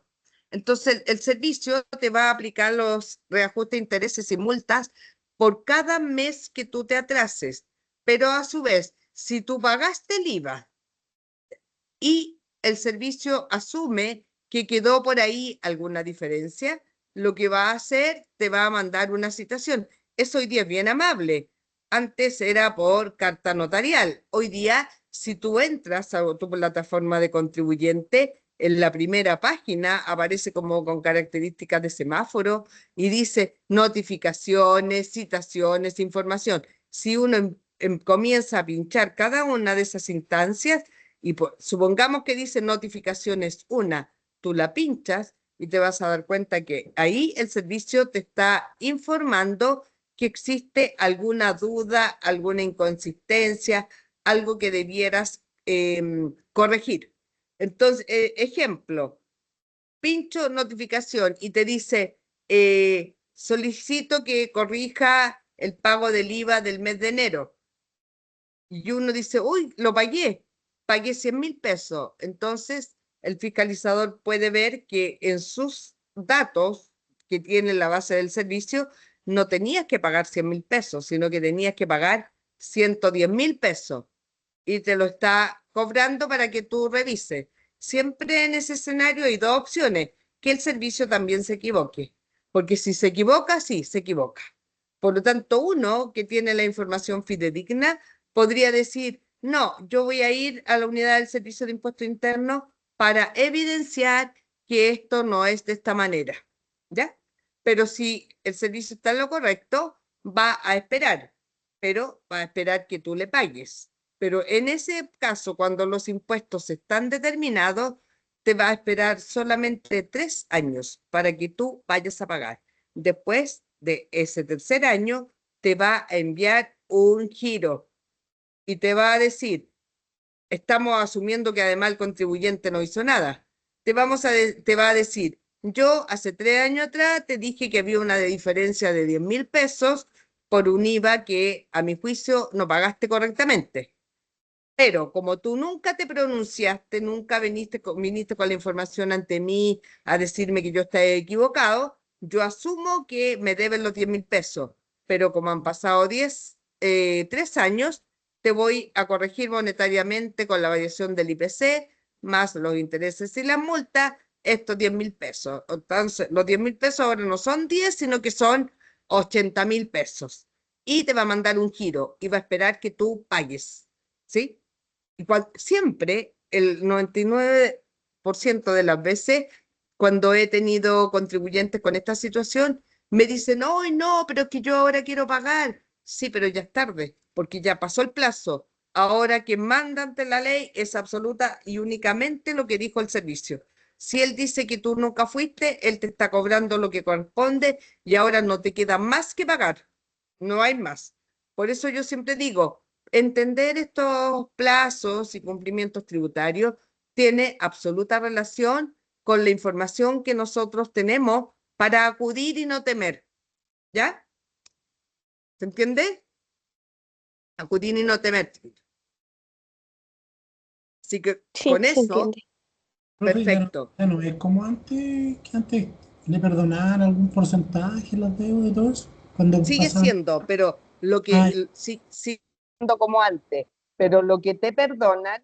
Entonces, el servicio te va a aplicar los reajustes de intereses y multas por cada mes que tú te atrases. Pero a su vez, si tú pagaste el IVA y el servicio asume que quedó por ahí alguna diferencia, lo que va a hacer, te va a mandar una citación. Eso hoy día es bien amable. Antes era por carta notarial. Hoy día, si tú entras a tu plataforma de contribuyente, en la primera página aparece como con características de semáforo y dice notificaciones, citaciones, información. Si uno comienza a pinchar cada una de esas instancias, y supongamos que dice notificaciones una, tú la pinchas y te vas a dar cuenta que ahí el servicio te está informando que existe alguna duda, alguna inconsistencia, algo que debieras corregir. Entonces, ejemplo, pincho notificación y te dice, solicito que corrija el pago del IVA del mes de enero. Y uno dice, uy, lo pagué 100.000 pesos. Entonces, el fiscalizador puede ver que en sus datos que tiene la base del servicio, no tenías que pagar 100.000 pesos, sino que tenías que pagar 110.000 pesos. Y te lo está cobrando para que tú revises. Siempre en ese escenario hay dos opciones, que el servicio también se equivoque. Porque si se equivoca, sí, se equivoca. Por lo tanto, uno que tiene la información fidedigna podría decir, no, yo voy a ir a la unidad del Servicio de Impuesto Interno para evidenciar que esto no es de esta manera, ¿ya? Pero si el servicio está en lo correcto, va a esperar, pero va a esperar que tú le pagues. Pero en ese caso, cuando los impuestos están determinados, te va a esperar solamente 3 años para que tú vayas a pagar. Después de ese tercer año, te va a enviar un giro y te va a decir, estamos asumiendo que además el contribuyente no hizo nada. Te va a decir, yo hace 3 años atrás te dije que había una diferencia de 10.000 pesos por un IVA que a mi juicio no pagaste correctamente. Pero como tú nunca te pronunciaste, nunca viniste con la información ante mí a decirme que yo estaba equivocado, yo asumo que me deben los 10.000 pesos. Pero como han pasado 3 años, te voy a corregir monetariamente con la variación del IPC, más los intereses y las multas, estos 10.000 pesos. Entonces, los 10.000 pesos ahora no son 10, sino que son 80.000 pesos. Y te va a mandar un giro y va a esperar que tú pagues, ¿sí? Siempre, el 99% de las veces, cuando he tenido contribuyentes con esta situación, me dicen, no, pero es que yo ahora quiero pagar. Sí, pero ya es tarde, porque ya pasó el plazo. Ahora quien manda ante la ley es absoluta y únicamente lo que dijo el servicio. Si él dice que tú nunca fuiste, él te está cobrando lo que corresponde y ahora no te queda más que pagar. No hay más. Por eso yo siempre digo, entender estos plazos y cumplimientos tributarios tiene absoluta relación con la información que nosotros tenemos para acudir y no temer. ¿Ya? ¿Se entiende? Acudir y no temer. Así que Sí, con se eso, entiende. Profe, perfecto. ya no es como antes, que antes le perdonaban algún porcentaje las deudas y todo eso, cuando Sigue pasaban. siendo, pero lo Ay, que sí siendo como antes, pero lo que te perdonan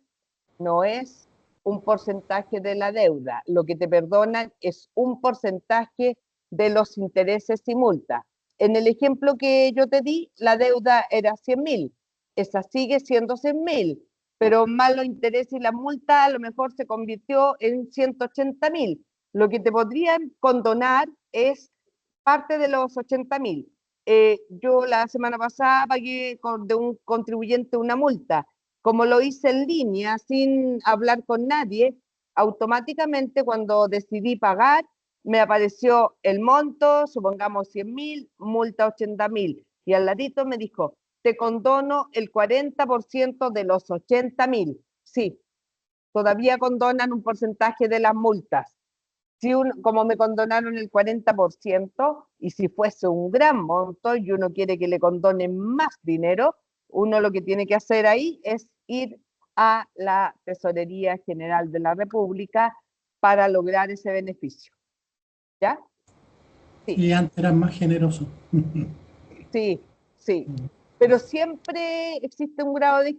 no es un porcentaje de la deuda, lo que te perdonan es un porcentaje de los intereses y multas. En el ejemplo que yo te di, la deuda era 100.000, esa sigue siendo 100.000, pero más los intereses y la multa a lo mejor se convirtió en 180.000. Lo que te podrían condonar es parte de los 80.000. Yo la semana pasada pagué de un contribuyente una multa. Como lo hice en línea, sin hablar con nadie, automáticamente cuando decidí pagar, me apareció el monto, supongamos 100.000, multa 80.000. Y al ladito me dijo, te condono el 40% de los 80.000. Sí, todavía condonan un porcentaje de las multas. Si como me condonaron el 40%, y si fuese un gran monto y uno quiere que le condonen más dinero, uno lo que tiene que hacer ahí es ir a la Tesorería General de la República para lograr ese beneficio. ¿Ya? Y antes eran más generosos. Sí, sí. Pero siempre existe un grado de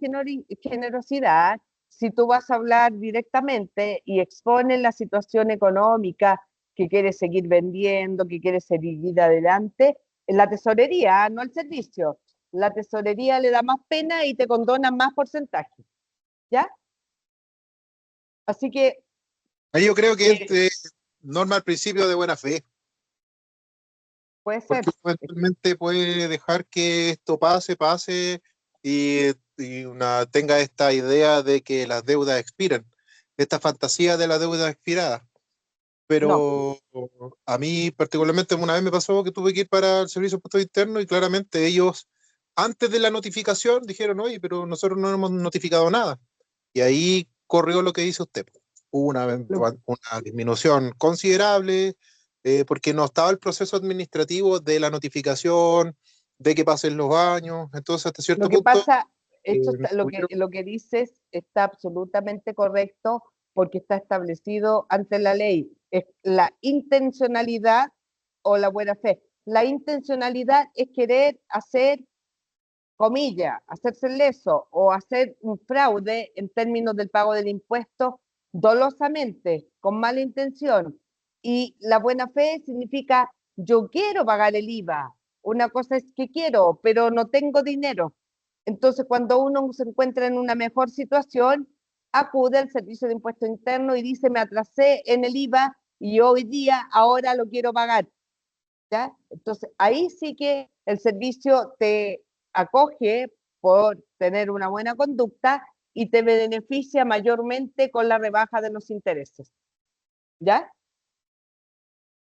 generosidad si tú vas a hablar directamente y expones la situación económica que quieres seguir vendiendo, que quieres seguir adelante, en la tesorería, no al servicio. La tesorería le da más pena y te condona más porcentaje. ¿Ya? Así que... Ahí yo creo que norma el principio de buena fe. Puede ser. Porque eventualmente puede dejar que esto pase y tenga esta idea de que las deudas expiran, esta fantasía de la deuda expirada. Pero a mí particularmente una vez me pasó que tuve que ir para el Servicio de Impuestos Internos y claramente ellos, antes de la notificación, dijeron, oye, pero nosotros no hemos notificado nada. Y ahí corrió lo que dice usted. Hubo una disminución considerable porque no estaba el proceso administrativo de la notificación, de que pasen los años. Entonces, hasta cierto punto... Lo que dices está absolutamente correcto porque está establecido ante la ley. Es la intencionalidad o la buena fe. La intencionalidad es querer hacer, comillas, hacerse leso o hacer un fraude en términos del pago del impuesto dolosamente, con mala intención. Y la buena fe significa yo quiero pagar el IVA. Una cosa es que quiero, pero no tengo dinero. Entonces, cuando uno se encuentra en una mejor situación, acude al Servicio de Impuesto Interno y dice, me atrasé en el IVA y hoy día, ahora lo quiero pagar. ¿Ya? Entonces, ahí sí que el servicio te acoge por tener una buena conducta y te beneficia mayormente con la rebaja de los intereses. ¿Ya?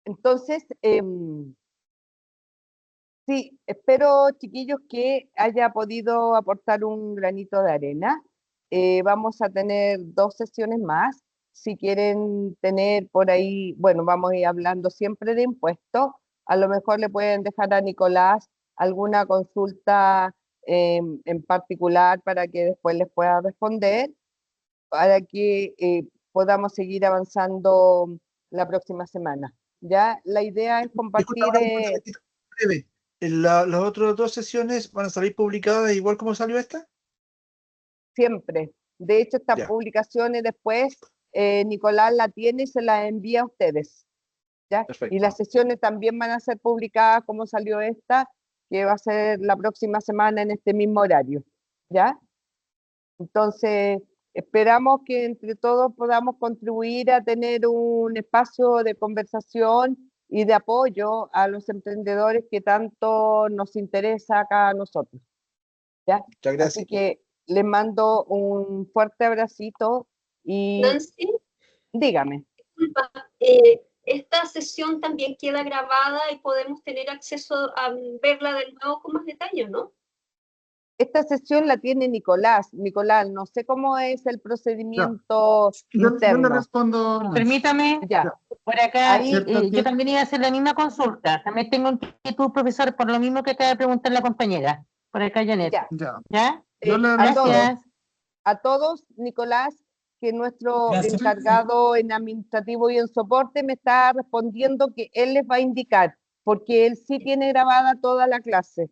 Entonces, sí, espero, chiquillos, que haya podido aportar un granito de arena. Vamos a tener 2 sesiones más. Si quieren tener por ahí, bueno, vamos a ir hablando siempre de impuestos. A lo mejor le pueden dejar a Nicolás alguna consulta en particular para que después les pueda responder, para que podamos seguir avanzando la próxima semana. Ya, la idea es compartir... Breve. ¿Las otras 2 sesiones van a salir publicadas igual como salió esta? Siempre. De hecho, estas publicaciones después Nicolás la tiene y se las envía a ustedes. ¿Ya? Y las sesiones también van a ser publicadas como salió esta, que va a ser la próxima semana en este mismo horario. ¿Ya? Entonces, esperamos que entre todos podamos contribuir a tener un espacio de conversación y de apoyo a los emprendedores que tanto nos interesa acá a nosotros. ¿Ya? Muchas gracias. Así que les mando un fuerte abracito y... Nancy, dígame. disculpa, esta sesión también queda grabada y podemos tener acceso a verla de nuevo con más detalle, ¿no? Esta sesión la tiene Nicolás. Nicolás, no sé cómo es el procedimiento interno. Yo le respondo. Permítame, Ya. por acá, Ahí, yo también iba a hacer la misma consulta. También tengo inquietud, profesor, por lo mismo que acaba de preguntar la compañera. Por acá, Janet. ¿Ya? Gracias. A todos, Nicolás, que nuestro encargado en administrativo y en soporte me está respondiendo que él les va a indicar, porque él sí tiene grabada toda la clase.